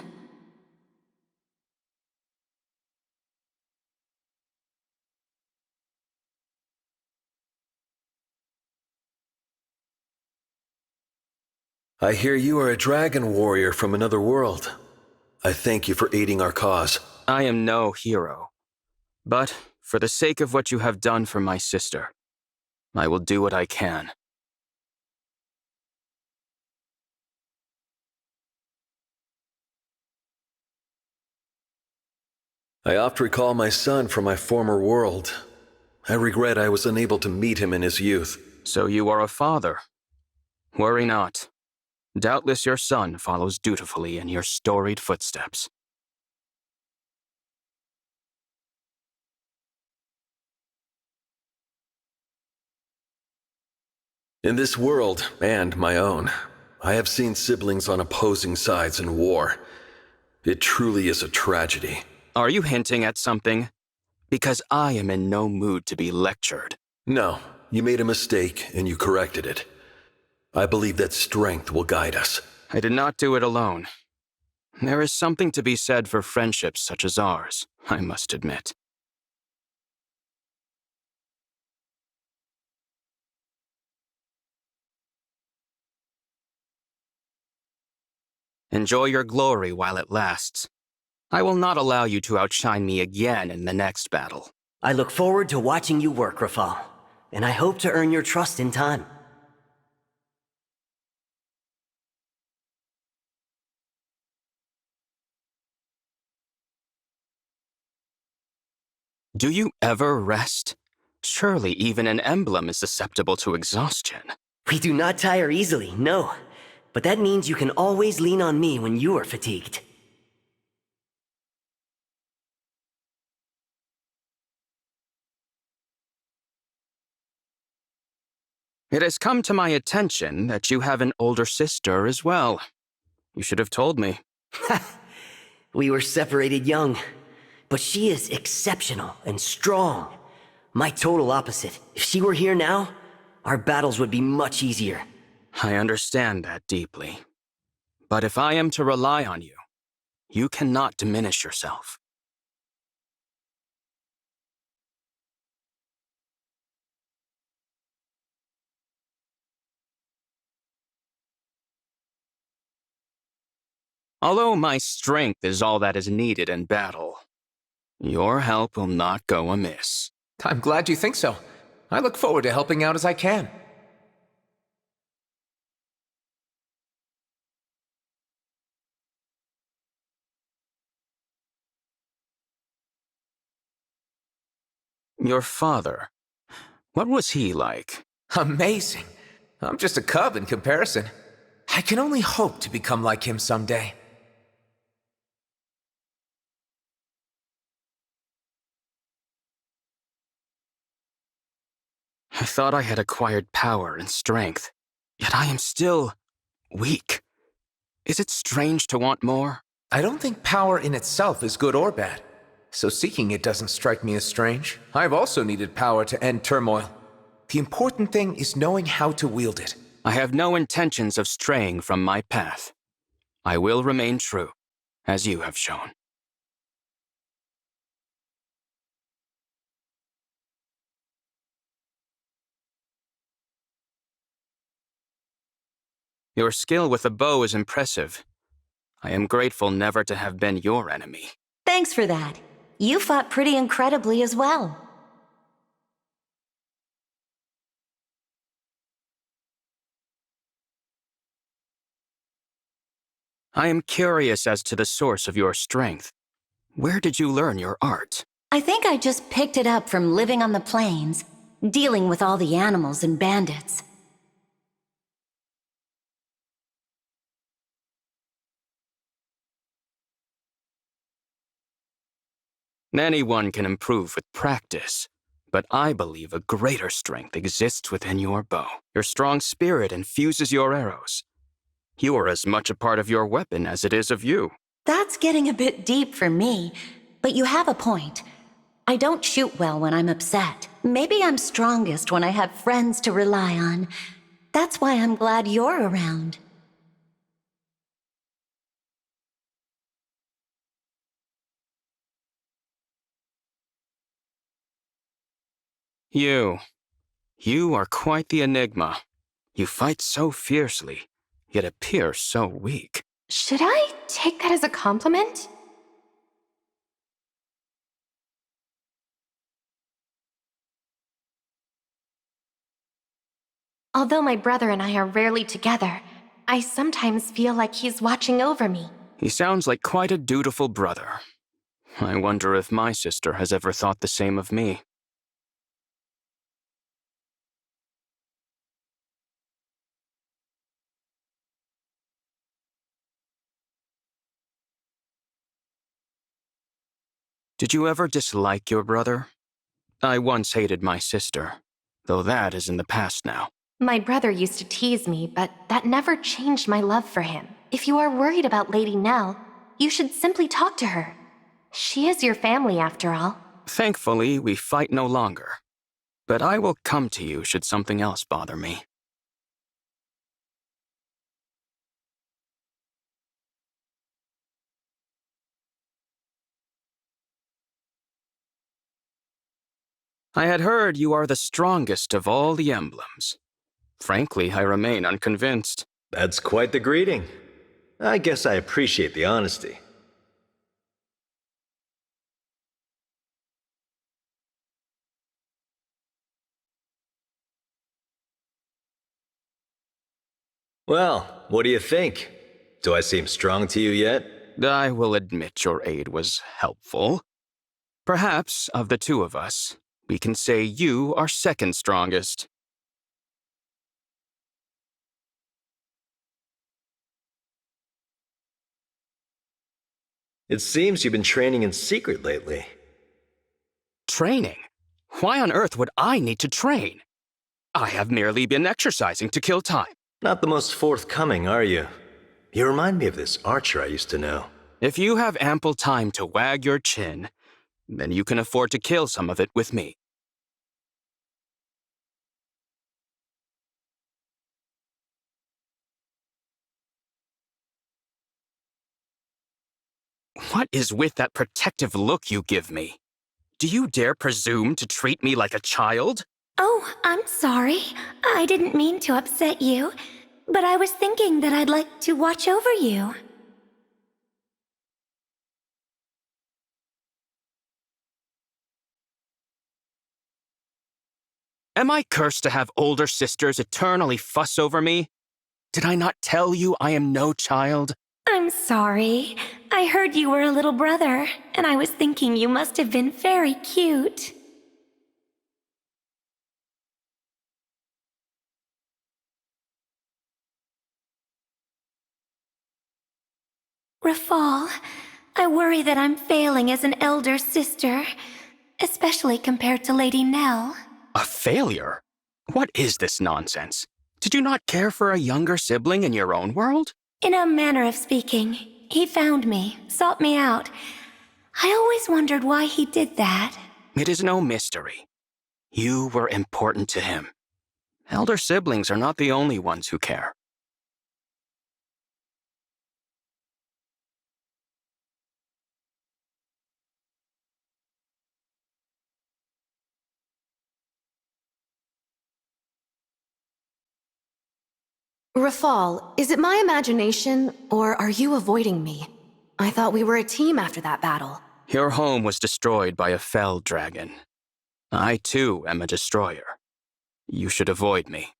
I hear you are a dragon warrior from another world. I thank you for aiding our cause. I am no hero. But for the sake of what you have done for my sister, I will do what I can. I oft recall my son from my former world. I regret I was unable to meet him in his youth. So you are a father. Worry not. Doubtless your son follows dutifully in your storied footsteps. In this world, and my own, I have seen siblings on opposing sides in war. It truly is a tragedy. Are you hinting at something? Because I am in no mood to be lectured. No, you made a mistake and you corrected it. I believe that strength will guide us. I did not do it alone. There is something to be said for friendships such as ours, I must admit. Enjoy your glory while it lasts. I will not allow you to outshine me again in the next battle. I look forward to watching you work, Rafal, and I hope to earn your trust in time. Do you ever rest? Surely even an emblem is susceptible to exhaustion. We do not tire easily, no. But that means you can always lean on me when you are fatigued. It has come to my attention that you have an older sister as well. You should have told me. We were separated young, but she is exceptional and strong. My total opposite. If she were here now, our battles would be much easier. I understand that deeply. But if I am to rely on you, you cannot diminish yourself. Although my strength is all that is needed in battle, your help will not go amiss. I'm glad you think so. I look forward to helping out as I can. Your father, what was he like? Amazing. I'm just a cub in comparison. I can only hope to become like him someday. I thought I had acquired power and strength, yet I am still weak. Is it strange to want more? I don't think power in itself is good or bad, so seeking it doesn't strike me as strange. I've also needed power to end turmoil. The important thing is knowing how to wield it. I have no intentions of straying from my path. I will remain true, as you have shown. Your skill with the bow is impressive. I am grateful never to have been your enemy. Thanks for that. You fought pretty incredibly as well. I am curious as to the source of your strength. Where did you learn your art? I think I just picked it up from living on the plains, dealing with all the animals and bandits. Anyone can improve with practice, but I believe a greater strength exists within your bow. Your strong spirit infuses your arrows. You are as much a part of your weapon as it is of you. That's getting a bit deep for me, but you have a point. I don't shoot well when I'm upset. Maybe I'm strongest when I have friends to rely on. That's why I'm glad you're around. You are quite the enigma. You fight so fiercely, yet appear so weak. Should I take that as a compliment? Although my brother and I are rarely together, I sometimes feel like he's watching over me. He sounds like quite a dutiful brother. I wonder if my sister has ever thought the same of me. Did you ever dislike your brother? I once hated my sister, though that is in the past now. My brother used to tease me, but that never changed my love for him. If you are worried about Lady Nell, you should simply talk to her. She is your family, after all. Thankfully, we fight no longer. But I will come to you should something else bother me. I had heard you are the strongest of all the emblems. Frankly, I remain unconvinced. That's quite the greeting. I guess I appreciate the honesty. Well, what do you think? Do I seem strong to you yet? I will admit your aid was helpful. Perhaps, of the two of us, we can say you are second strongest. It seems you've been training in secret lately. Training? Why on earth would I need to train? I have merely been exercising to kill time. Not the most forthcoming, are you? You remind me of this archer I used to know. If you have ample time to wag your chin, then you can afford to kill some of it with me. What is with that protective look you give me? Do you dare presume to treat me like a child? Oh, I'm sorry. I didn't mean to upset you, but I was thinking that I'd like to watch over you. Am I cursed to have older sisters eternally fuss over me? Did I not tell you I am no child? I'm sorry. I heard you were a little brother, and I was thinking you must have been very cute. Rafal, I worry that I'm failing as an elder sister, especially compared to Lady Nell. A failure? What is this nonsense? Did you not care for a younger sibling in your own world? In a manner of speaking, he found me, sought me out. I always wondered why he did that. It is no mystery. You were important to him. Elder siblings are not the only ones who care. Rafal, is it my imagination, or are you avoiding me? I thought we were a team after that battle. Your home was destroyed by a fell dragon. I, too, am a destroyer. You should avoid me.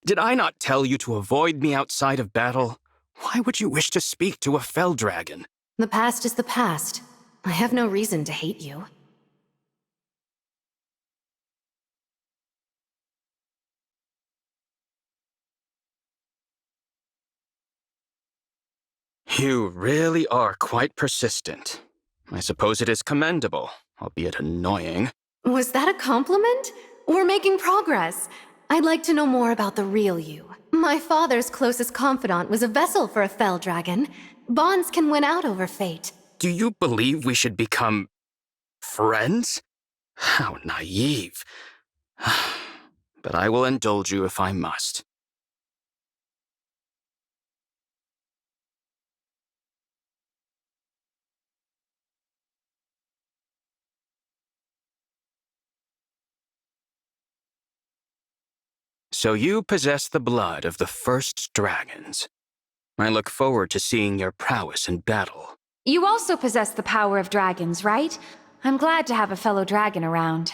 Did I not tell you to avoid me outside of battle? Why would you wish to speak to a fell dragon? The past is the past. I have no reason to hate you. You really are quite persistent. I suppose it is commendable, albeit annoying. Was that a compliment? We're making progress. I'd like to know more about the real you. My father's closest confidant was a vessel for a fell dragon. Bonds can win out over fate. Do you believe we should become friends? How naive. But I will indulge you if I must. So you possess the blood of the first dragons. I look forward to seeing your prowess in battle. You also possess the power of dragons, right? I'm glad to have a fellow dragon around.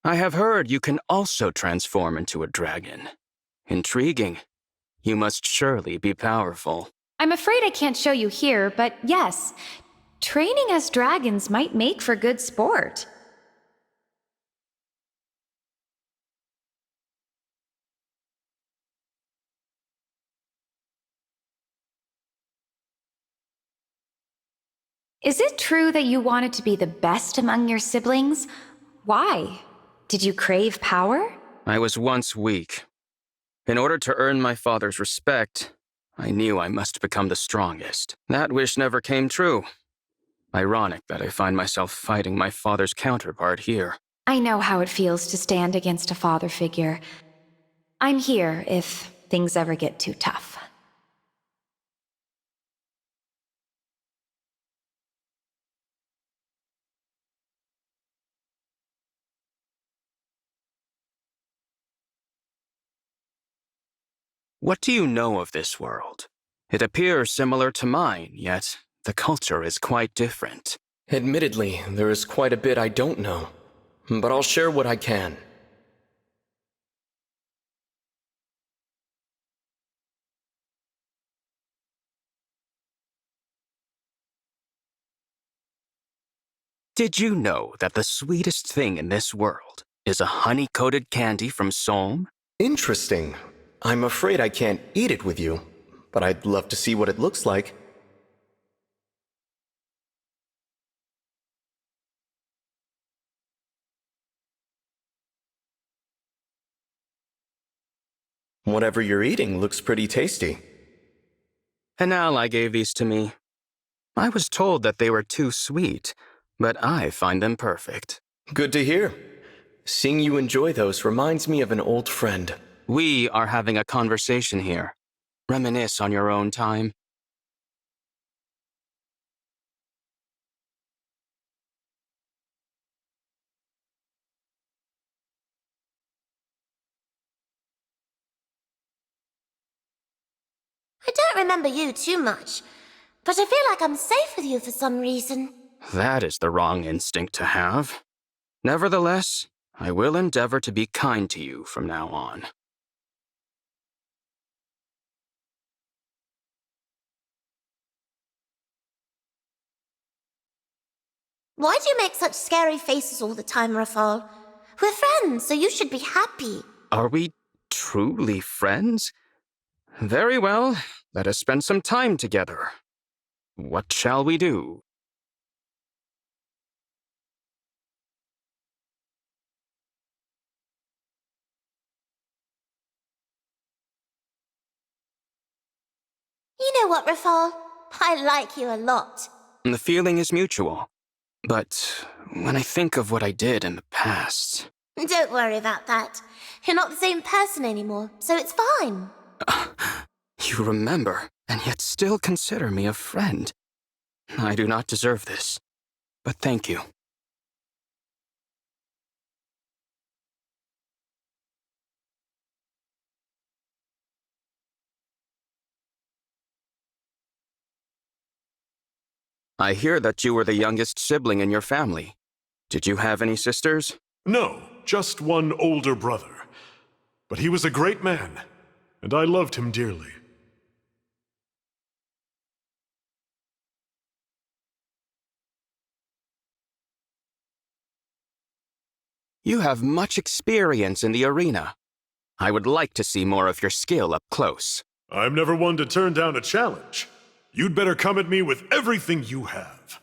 I have heard you can also transform into a dragon. Intriguing. You must surely be powerful. I'm afraid I can't show you here, but yes, training as dragons might make for good sport. Is it true that you wanted to be the best among your siblings? Why? Did you crave power? I was once weak. In order to earn my father's respect, I knew I must become the strongest. That wish never came true. Ironic that I find myself fighting my father's counterpart here. I know how it feels to stand against a father figure. I'm here if things ever get too tough. What do you know of this world? It appears similar to mine, yet the culture is quite different. Admittedly, there is quite a bit I don't know, but I'll share what I can. Did you know that the sweetest thing in this world is a honey-coated candy from Solm? Interesting. I'm afraid I can't eat it with you, but I'd love to see what it looks like. Whatever you're eating looks pretty tasty. An ally gave these to me. I was told that they were too sweet, but I find them perfect. Good to hear. Seeing you enjoy those reminds me of an old friend. We are having a conversation here. Reminisce on your own time. I don't remember you too much, but I feel like I'm safe with you for some reason. That is the wrong instinct to have. Nevertheless, I will endeavor to be kind to you from now on. Why do you make such scary faces all the time, Rafal? We're friends, so you should be happy. Are we truly friends? Very well, let us spend some time together. What shall we do? You know what, Rafal? I like you a lot. The feeling is mutual. But when I think of what I did in the past... Don't worry about that. You're not the same person anymore, so it's fine. You remember, and yet still consider me a friend. I do not deserve this, but thank you. I hear that you were the youngest sibling in your family. Did you have any sisters? No, just one older brother. But he was a great man, and I loved him dearly. You have much experience in the arena. I would like to see more of your skill up close. I'm never one to turn down a challenge. You'd better come at me with everything you have.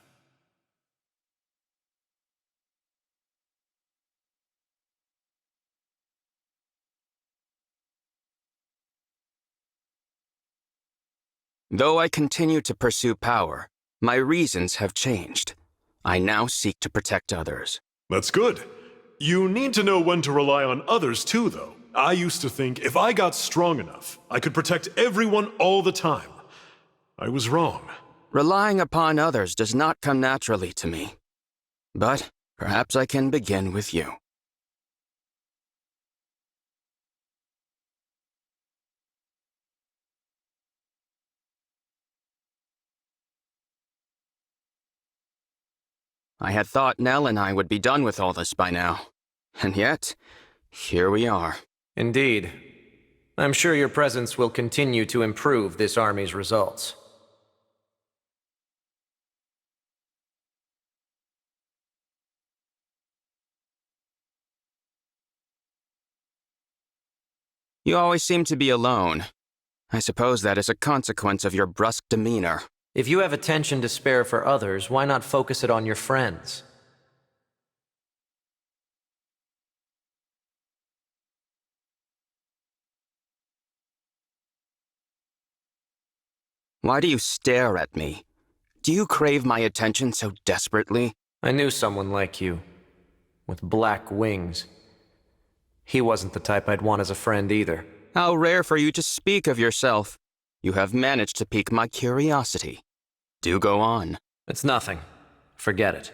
Though I continue to pursue power, my reasons have changed. I now seek to protect others. That's good. You need to know when to rely on others too, though. I used to think if I got strong enough, I could protect everyone all the time. I was wrong. Relying upon others does not come naturally to me. But perhaps I can begin with you. I had thought Nell and I would be done with all this by now. And yet, here we are. Indeed. I'm sure your presence will continue to improve this army's results. You always seem to be alone. I suppose that is a consequence of your brusque demeanor. If you have attention to spare for others, why not focus it on your friends? Why do you stare at me? Do you crave my attention so desperately? I knew someone like you, with black wings. He wasn't the type I'd want as a friend either. How rare for you to speak of yourself. You have managed to pique my curiosity. Do go on. It's nothing. Forget it.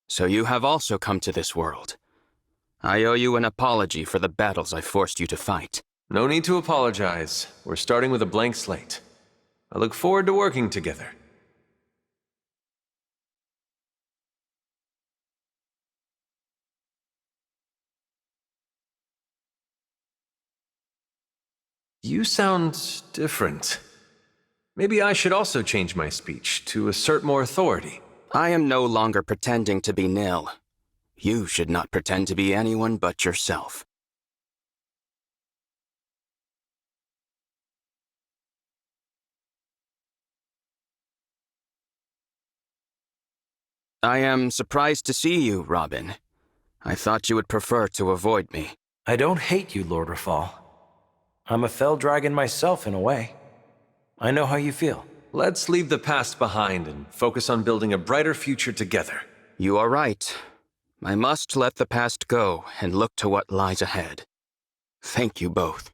So you have also come to this world. I owe you an apology for the battles I forced you to fight. No need to apologize. We're starting with a blank slate. I look forward to working together. You sound different. Maybe I should also change my speech to assert more authority. I am no longer pretending to be Nil. You should not pretend to be anyone but yourself. I am surprised to see you, Robin. I thought you would prefer to avoid me. I don't hate you, Lord Rafal. I'm a fell dragon myself in a way. I know how you feel. Let's leave the past behind and focus on building a brighter future together. You are right. I must let the past go and look to what lies ahead. Thank you both.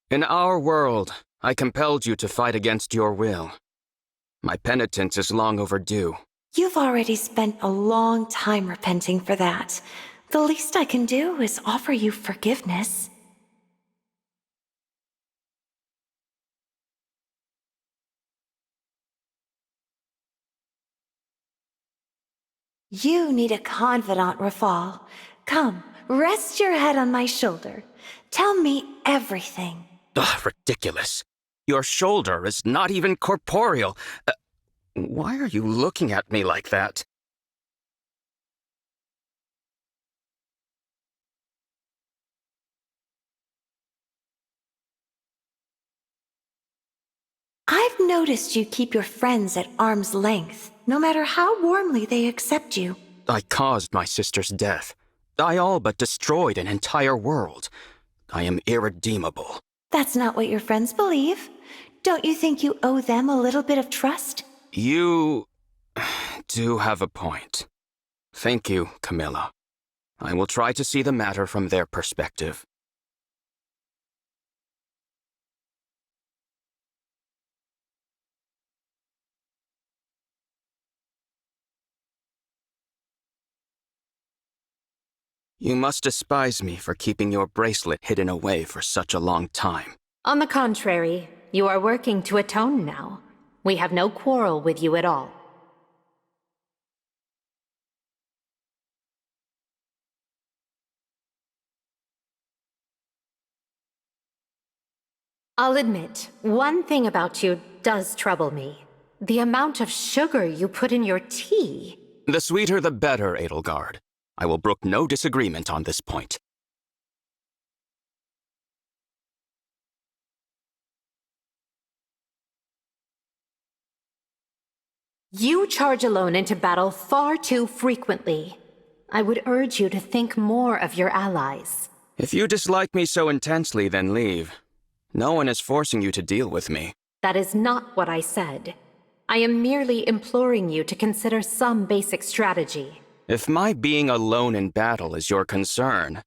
In our world, I compelled you to fight against your will. My penitence is long overdue. You've already spent a long time repenting for that. The least I can do is offer you forgiveness. You need a confidant, Rafal. Come, rest your head on my shoulder. Tell me everything. Ugh, ridiculous. Your shoulder is not even corporeal. Why are you looking at me like that? I've noticed you keep your friends at arm's length, no matter how warmly they accept you. I caused my sister's death. I all but destroyed an entire world. I am irredeemable. That's not what your friends believe. Don't you think you owe them a little bit of trust? You do have a point. Thank you, Camilla. I will try to see the matter from their perspective. You must despise me for keeping your bracelet hidden away for such a long time. On the contrary, you are working to atone now. We have no quarrel with you at all. I'll admit, one thing about you does trouble me. The amount of sugar you put in your tea. The sweeter the better, Edelgard. I will brook no disagreement on this point. You charge alone into battle far too frequently. I would urge you to think more of your allies. If you dislike me so intensely, then leave. No one is forcing you to deal with me. That is not what I said. I am merely imploring you to consider some basic strategy. If my being alone in battle is your concern,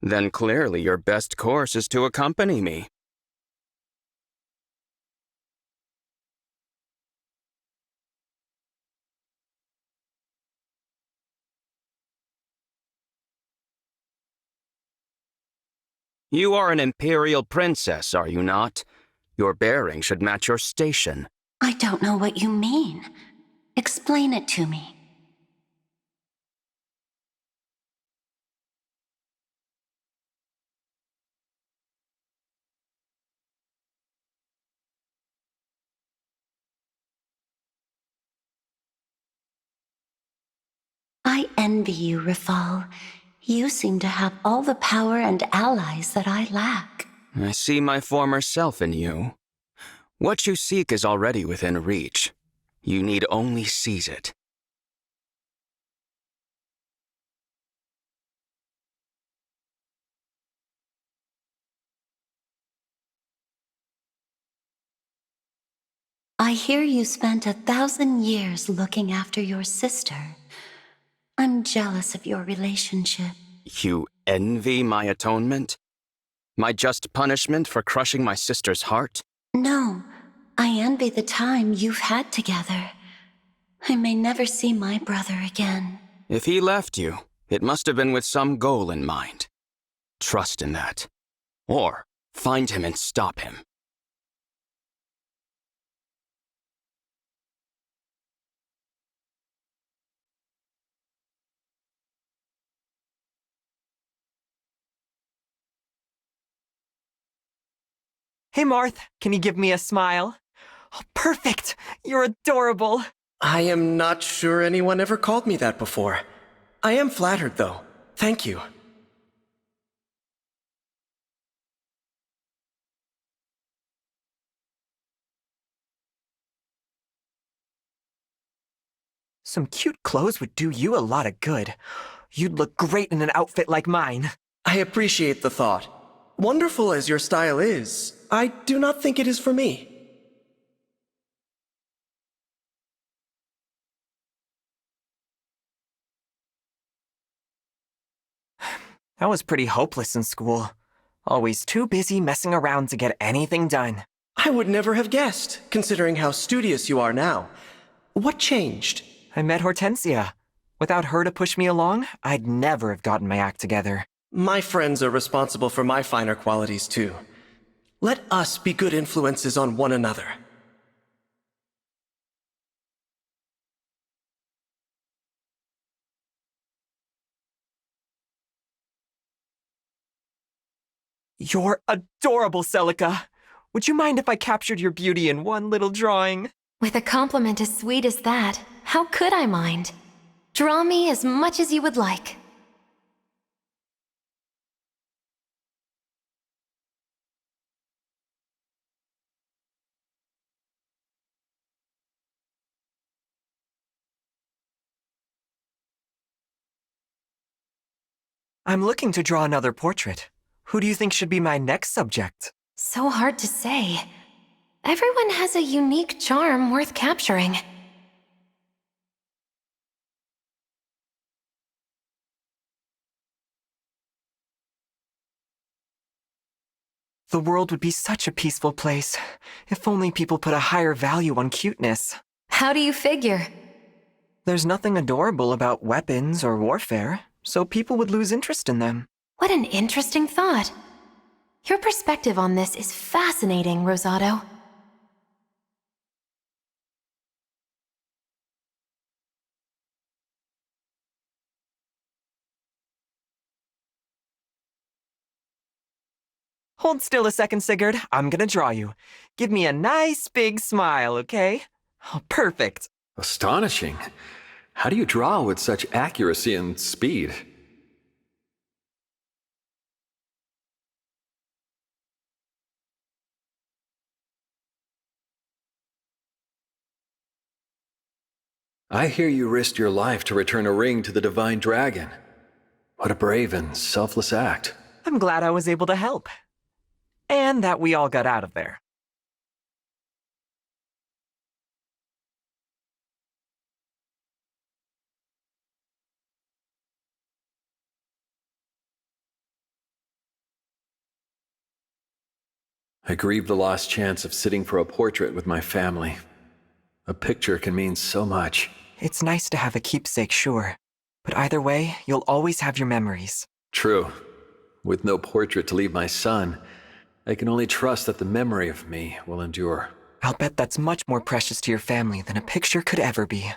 then clearly your best course is to accompany me. You are an imperial princess, are you not? Your bearing should match your station. I don't know what you mean. Explain it to me. I envy you, Rafal. You seem to have all the power and allies that I lack. I see my former self in you. What you seek is already within reach. You need only seize it. I hear you spent 1,000 years looking after your sister. I'm jealous of your relationship. You envy my atonement? My just punishment for crushing my sister's heart? No, I envy the time you've had together. I may never see my brother again. If he left you, it must have been with some goal in mind. Trust in that. Or find him and stop him. Hey, Marth, can you give me a smile? Oh, perfect! You're adorable! I am not sure anyone ever called me that before. I am flattered, though. Thank you. Some cute clothes would do you a lot of good. You'd look great in an outfit like mine. I appreciate the thought. Wonderful as your style is, I do not think it is for me. I was pretty hopeless in school. Always too busy messing around to get anything done. I would never have guessed, considering how studious you are now. What changed? I met Hortensia. Without her to push me along, I'd never have gotten my act together. My friends are responsible for my finer qualities, too. Let us be good influences on one another. You're adorable, Celica. Would you mind if I captured your beauty in one little drawing? With a compliment as sweet as that, how could I mind? Draw me as much as you would like. I'm looking to draw another portrait. Who do you think should be my next subject? So hard to say. Everyone has a unique charm worth capturing. The world would be such a peaceful place, if only people put a higher value on cuteness. How do you figure? There's nothing adorable about weapons or warfare, so people would lose interest in them. What an interesting thought. Your perspective on this is fascinating, Rosado. Hold still a second, Sigurd. I'm gonna draw you. Give me a nice big smile, okay? Oh, perfect. Astonishing. How do you draw with such accuracy and speed? I hear you risked your life to return a ring to the Divine Dragon. What a brave and selfless act. I'm glad I was able to help. And that we all got out of there. I grieve the lost chance of sitting for a portrait with my family. A picture can mean so much. It's nice to have a keepsake, sure. But either way, you'll always have your memories. True. With no portrait to leave my son, I can only trust that the memory of me will endure. I'll bet that's much more precious to your family than a picture could ever be.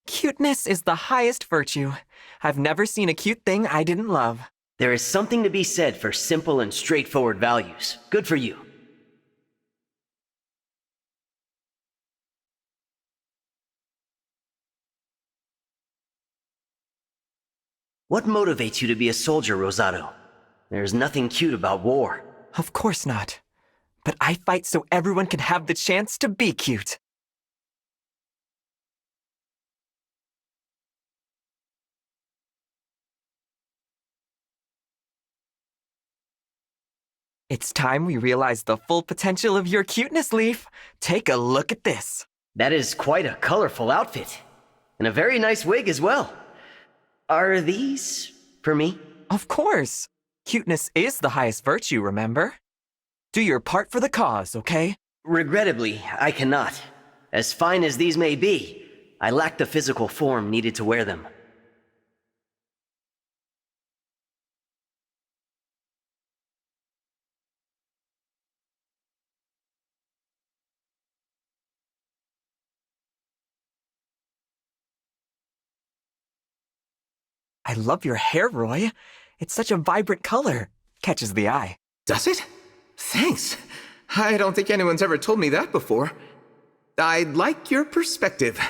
Cuteness is the highest virtue. I've never seen a cute thing I didn't love. There is something to be said for simple and straightforward values. Good for you. What motivates you to be a soldier, Rosado? There's nothing cute about war. Of course not. But I fight so everyone can have the chance to be cute. It's time we realize the full potential of your cuteness, Leaf. Take a look at this. That is quite a colorful outfit. And a very nice wig as well. Are these for me? Of course. Cuteness is the highest virtue, remember? Do your part for the cause, okay? Regrettably, I cannot. As fine as these may be, I lack the physical form needed to wear them. I love your hair, Roy. It's such a vibrant color. Catches the eye. Does it? Thanks. I don't think anyone's ever told me that before. I like your perspective.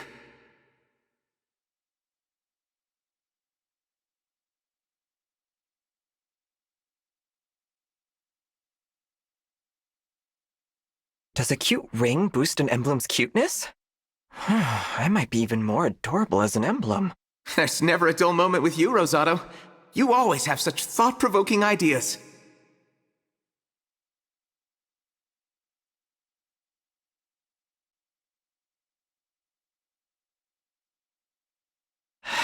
Does a cute ring boost an emblem's cuteness? I might be even more adorable as an emblem. There's never a dull moment with you, Rosado. You always have such thought-provoking ideas.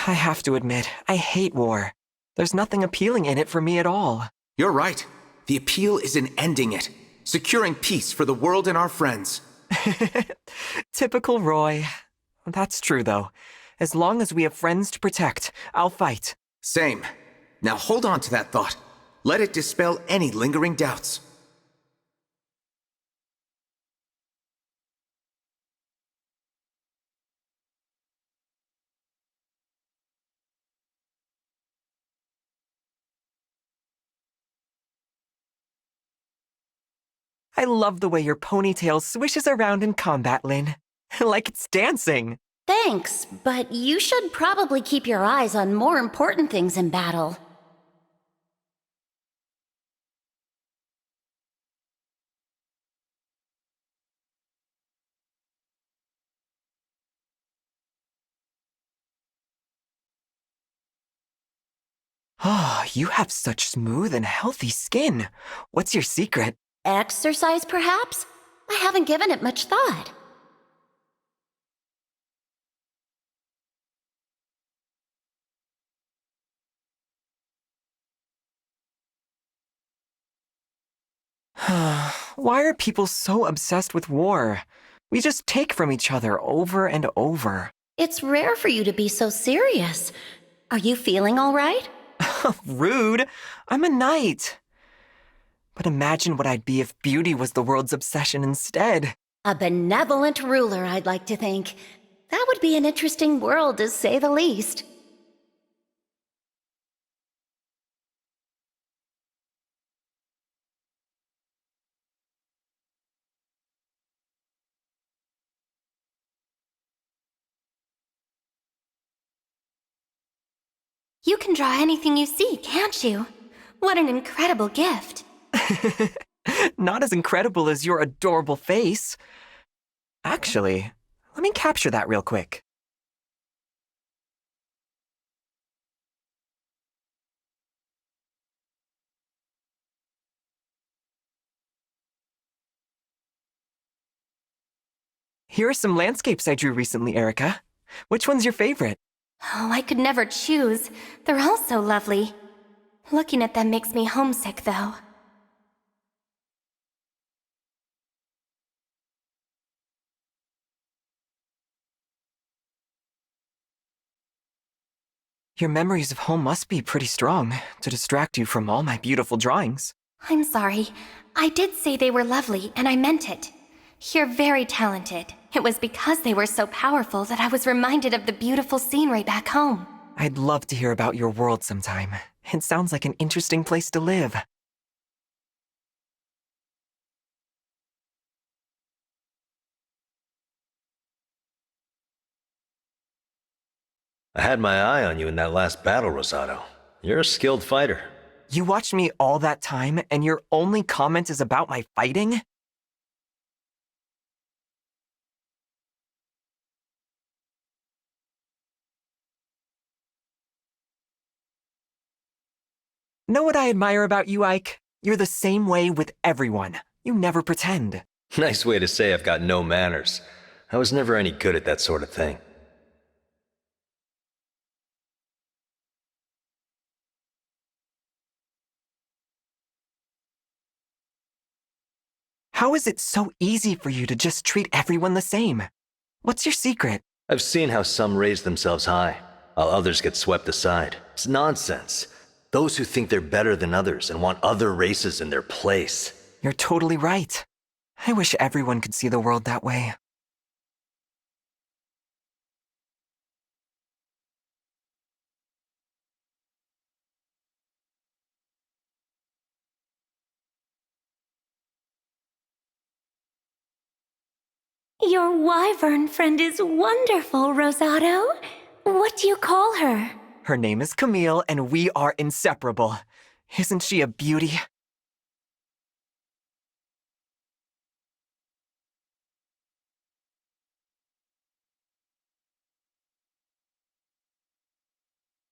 I have to admit, I hate war. There's nothing appealing in it for me at all. You're right. The appeal is in ending it. Securing peace for the world and our friends. Typical Roy. That's true, though. As long as we have friends to protect, I'll fight. Same. Now hold on to that thought. Let it dispel any lingering doubts. I love the way your ponytail swishes around in combat, Lynn. Like it's dancing. Thanks, but you should probably keep your eyes on more important things in battle. Oh, you have such smooth and healthy skin. What's your secret? Exercise, perhaps? I haven't given it much thought. Why are people so obsessed with war? We just take from each other over and over. It's rare for you to be so serious. Are you feeling all right? Rude. I'm a knight. But imagine what I'd be if beauty was the world's obsession instead. A benevolent ruler, I'd like to think. That would be an interesting world, to say the least. You can draw anything you see, can't you? What an incredible gift. Not as incredible as your adorable face. Actually, let me capture that real quick. Here are some landscapes I drew recently, Erica. Which one's your favorite? Oh, I could never choose. They're all so lovely. Looking at them makes me homesick, though. Your memories of home must be pretty strong to distract you from all my beautiful drawings. I'm sorry. I did say they were lovely, and I meant it. You're very talented. It was because they were so powerful that I was reminded of the beautiful scenery back home. I'd love to hear about your world sometime. It sounds like an interesting place to live. I had my eye on you in that last battle, Rosado. You're a skilled fighter. You watched me all that time, and your only comment is about my fighting? Know what I admire about you, Ike? You're the same way with everyone. You never pretend. Nice way to say I've got no manners. I was never any good at that sort of thing. How is it so easy for you to just treat everyone the same? What's your secret? I've seen how some raise themselves high, while others get swept aside. It's nonsense. Those who think they're better than others and want other races in their place. You're totally right. I wish everyone could see the world that way. Your wyvern friend is wonderful, Rosado. What do you call her? Her name is Camille, and we are inseparable. Isn't she a beauty?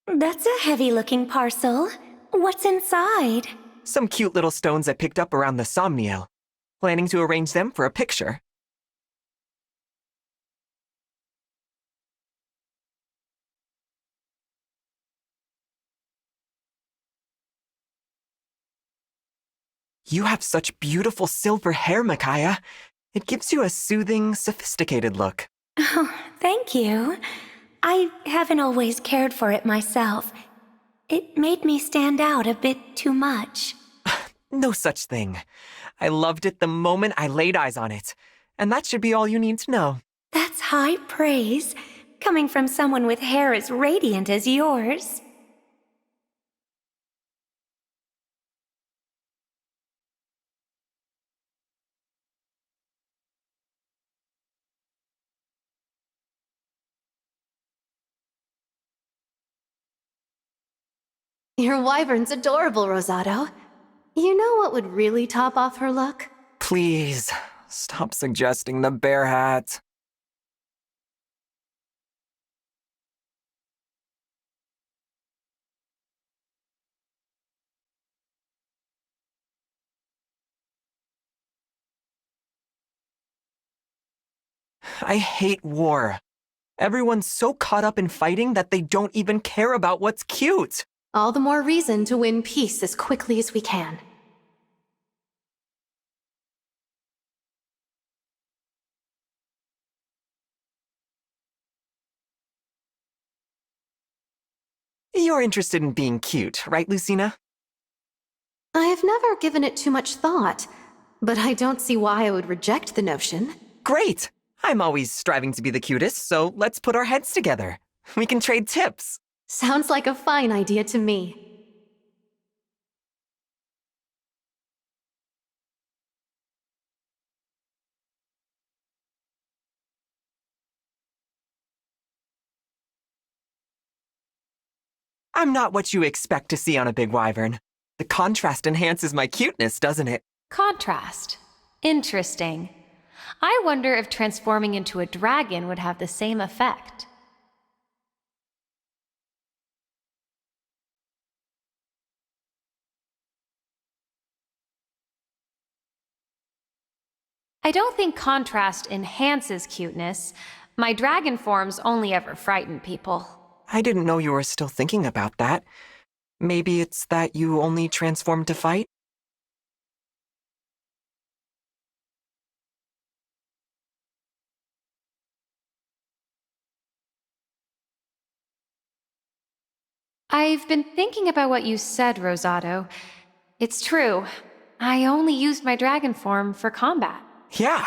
That's a heavy-looking parcel. What's inside? Some cute little stones I picked up around the Somniel. Planning to arrange them for a picture. You have such beautiful silver hair, Micaiah. It gives you a soothing, sophisticated look. Oh, thank you. I haven't always cared for it myself. It made me stand out a bit too much. No such thing. I loved it the moment I laid eyes on it. And that should be all you need to know. That's high praise, coming from someone with hair as radiant as yours. Your wyvern's adorable, Rosado. You know what would really top off her look? Please, stop suggesting the bear hat. I hate war. Everyone's so caught up in fighting that they don't even care about what's cute. All the more reason to win peace as quickly as we can. You're interested in being cute, right, Lucina? I have never given it too much thought, but I don't see why I would reject the notion. Great! I'm always striving to be the cutest, so let's put our heads together. We can trade tips. Sounds like a fine idea to me. I'm not what you expect to see on a big wyvern. The contrast enhances my cuteness, doesn't it? Contrast. Interesting. I wonder if transforming into a dragon would have the same effect. I don't think contrast enhances cuteness. My dragon forms only ever frighten people. I didn't know you were still thinking about that. Maybe it's that you only transform to fight? I've been thinking about what you said, Rosado. It's true. I only used my dragon form for combat. Yeah.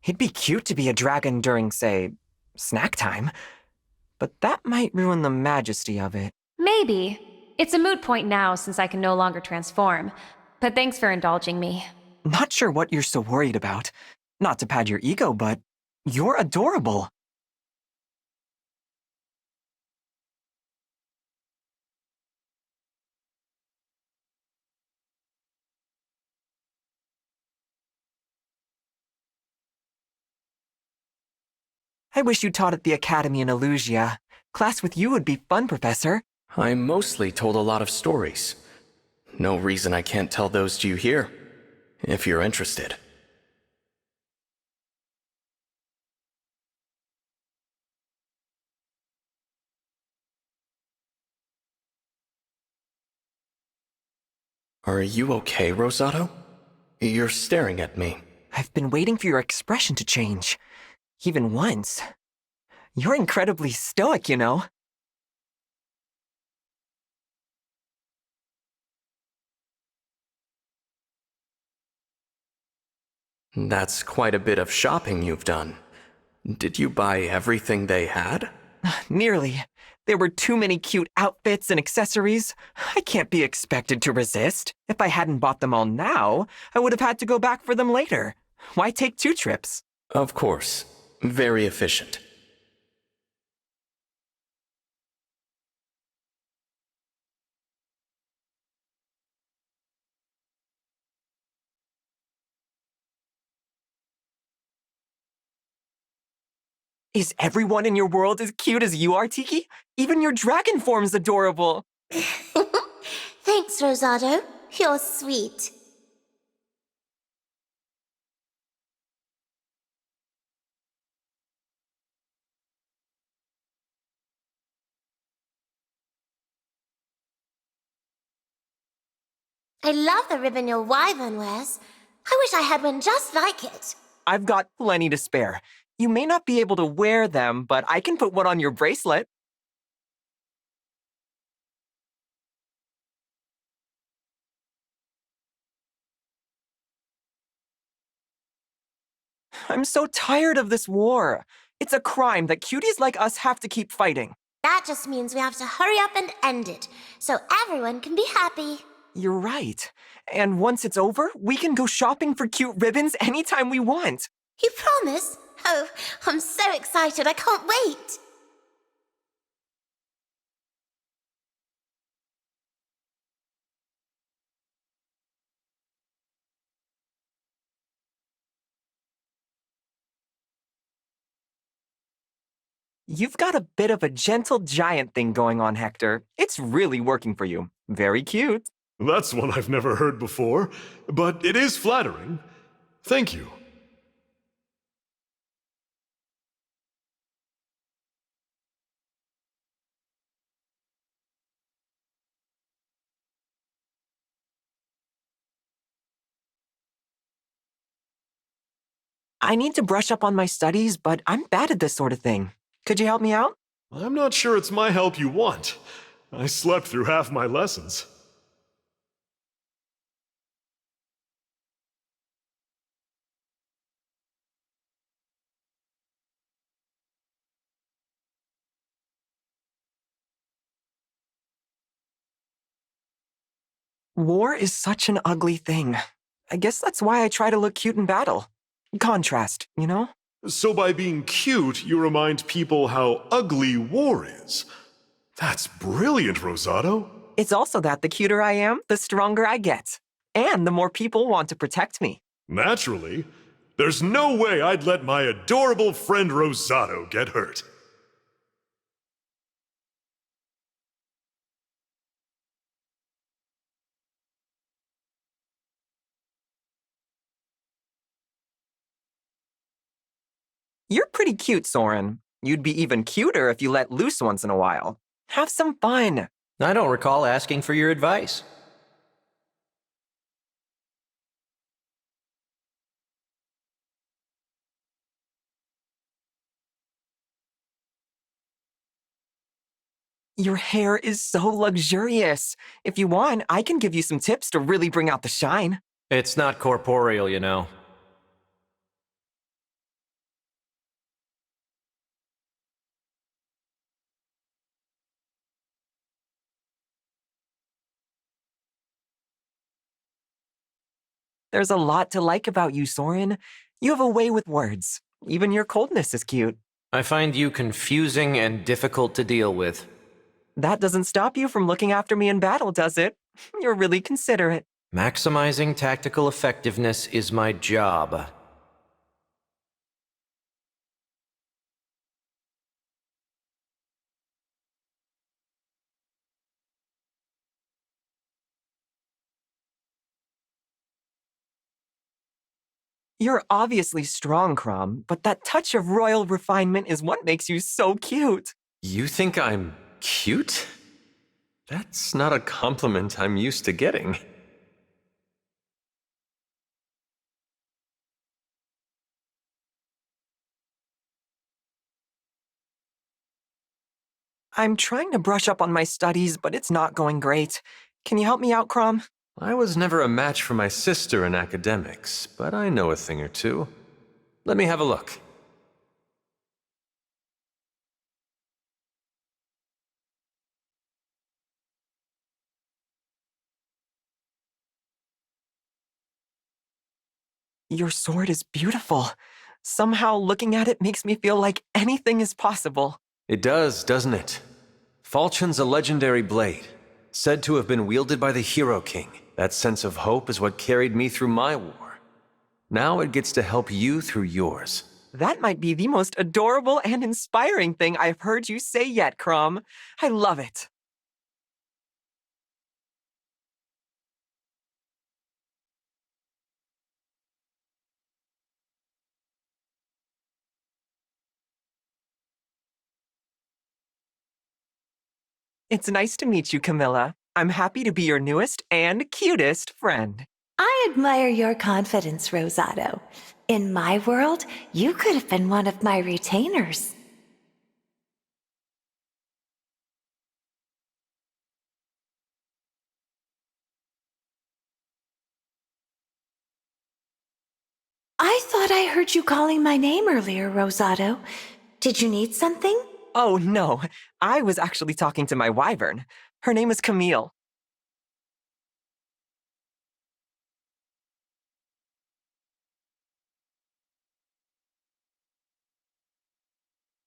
It'd be cute to be a dragon during, say, snack time. But that might ruin the majesty of it. Maybe. It's a moot point now since I can no longer transform. But thanks for indulging me. Not sure what you're so worried about. Not to pad your ego, but you're adorable. I wish you taught at the Academy in Elusia. Class with you would be fun, Professor. I mostly told a lot of stories. No reason I can't tell those to you here, if you're interested. Are you okay, Rosado? You're staring at me. I've been waiting for your expression to change. Even once. You're incredibly stoic, you know. That's quite a bit of shopping you've done. Did you buy everything they had? Nearly. There were too many cute outfits and accessories. I can't be expected to resist. If I hadn't bought them all now, I would have had to go back for them later. Why take 2 trips? Of course. Very efficient. Is everyone in your world as cute as you are, Tiki? Even your dragon form's adorable. Thanks, Rosado. You're sweet. I love the ribbon your wyvern wears. I wish I had one just like it. I've got plenty to spare. You may not be able to wear them, but I can put one on your bracelet. I'm so tired of this war. It's a crime that cuties like us have to keep fighting. That just means we have to hurry up and end it, so everyone can be happy. You're right. And once it's over, we can go shopping for cute ribbons anytime we want. You promise? Oh, I'm so excited, I can't wait! You've got a bit of a gentle giant thing going on, Hector. It's really working for you. Very cute. That's one I've never heard before, but it is flattering. Thank you. I need to brush up on my studies, but I'm bad at this sort of thing. Could you help me out? I'm not sure it's my help you want. I slept through half my lessons. War is such an ugly thing. I guess that's why I try to look cute in battle. Contrast, you know? So by being cute, you remind people how ugly war is. That's brilliant, Rosado. It's also that the cuter I am, the stronger I get. And the more people want to protect me. Naturally. There's no way I'd let my adorable friend Rosado get hurt. You're pretty cute, Soren. You'd be even cuter if you let loose once in a while. Have some fun. I don't recall asking for your advice. Your hair is so luxurious. If you want, I can give you some tips to really bring out the shine. It's not corporeal, you know. There's a lot to like about you, Soren. You have a way with words. Even your coldness is cute. I find you confusing and difficult to deal with. That doesn't stop you from looking after me in battle, does it? You're really considerate. Maximizing tactical effectiveness is my job. You're obviously strong, Crom, but that touch of royal refinement is what makes you so cute. You think I'm cute? That's not a compliment I'm used to getting. I'm trying to brush up on my studies, but it's not going great. Can you help me out, Crom? I was never a match for my sister in academics, but I know a thing or two. Let me have a look. Your sword is beautiful. Somehow looking at it makes me feel like anything is possible. It does, doesn't it? Falchion's a legendary blade, said to have been wielded by the Hero King. That sense of hope is what carried me through my war. Now it gets to help you through yours. That might be the most adorable and inspiring thing I've heard you say yet, Crom. I love it. It's nice to meet you, Camilla. I'm happy to be your newest and cutest friend. I admire your confidence, Rosado. In my world, you could have been one of my retainers. I thought I heard you calling my name earlier, Rosado. Did you need something? Oh, no. I was actually talking to my wyvern. Her name is Camille.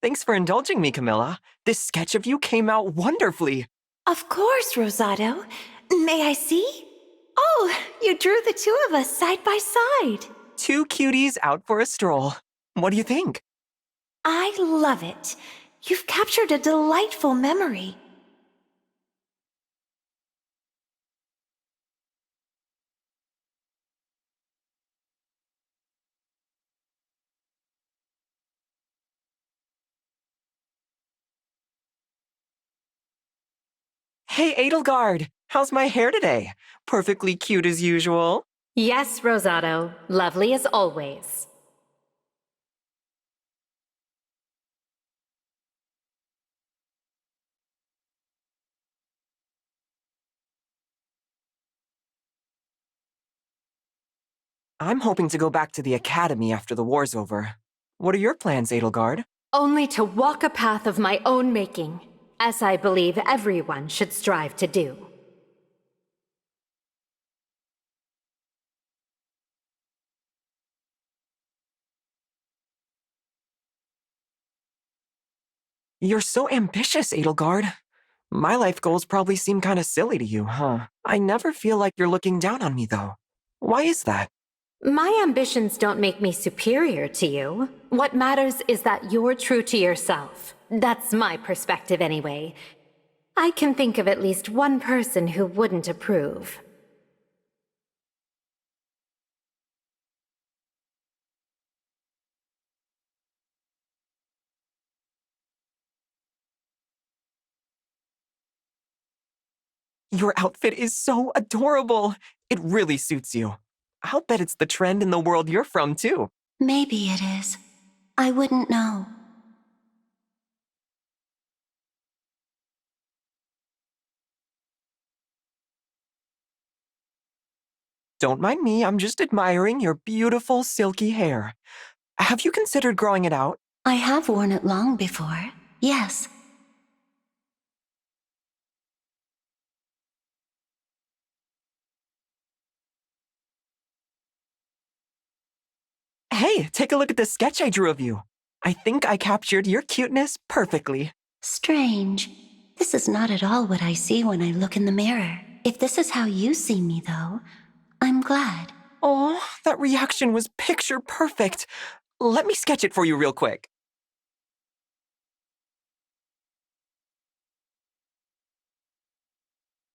Thanks for indulging me, Camilla. This sketch of you came out wonderfully. Of course, Rosado. May I see? Oh, you drew the two of us side by side. Two cuties out for a stroll. What do you think? I love it. You've captured a delightful memory. Hey, Edelgard. How's my hair today? Perfectly cute as usual. Yes, Rosado. Lovely as always. I'm hoping to go back to the academy after the war's over. What are your plans, Edelgard? Only to walk a path of my own making, as I believe everyone should strive to do. You're so ambitious, Edelgard. My life goals probably seem kind of silly to you, huh? I never feel like you're looking down on me, though. Why is that? My ambitions don't make me superior to you. What matters is that you're true to yourself. That's my perspective, anyway. I can think of at least one person who wouldn't approve. Your outfit is so adorable. It really suits you. I'll bet it's the trend in the world you're from, too. Maybe it is. I wouldn't know. Don't mind me, I'm just admiring your beautiful silky hair. Have you considered growing it out? I have worn it long before, yes. Hey, take a look at the sketch I drew of you. I think I captured your cuteness perfectly. Strange. This is not at all what I see when I look in the mirror. If this is how you see me, though, I'm glad. Oh, that reaction was picture perfect. Let me sketch it for you real quick.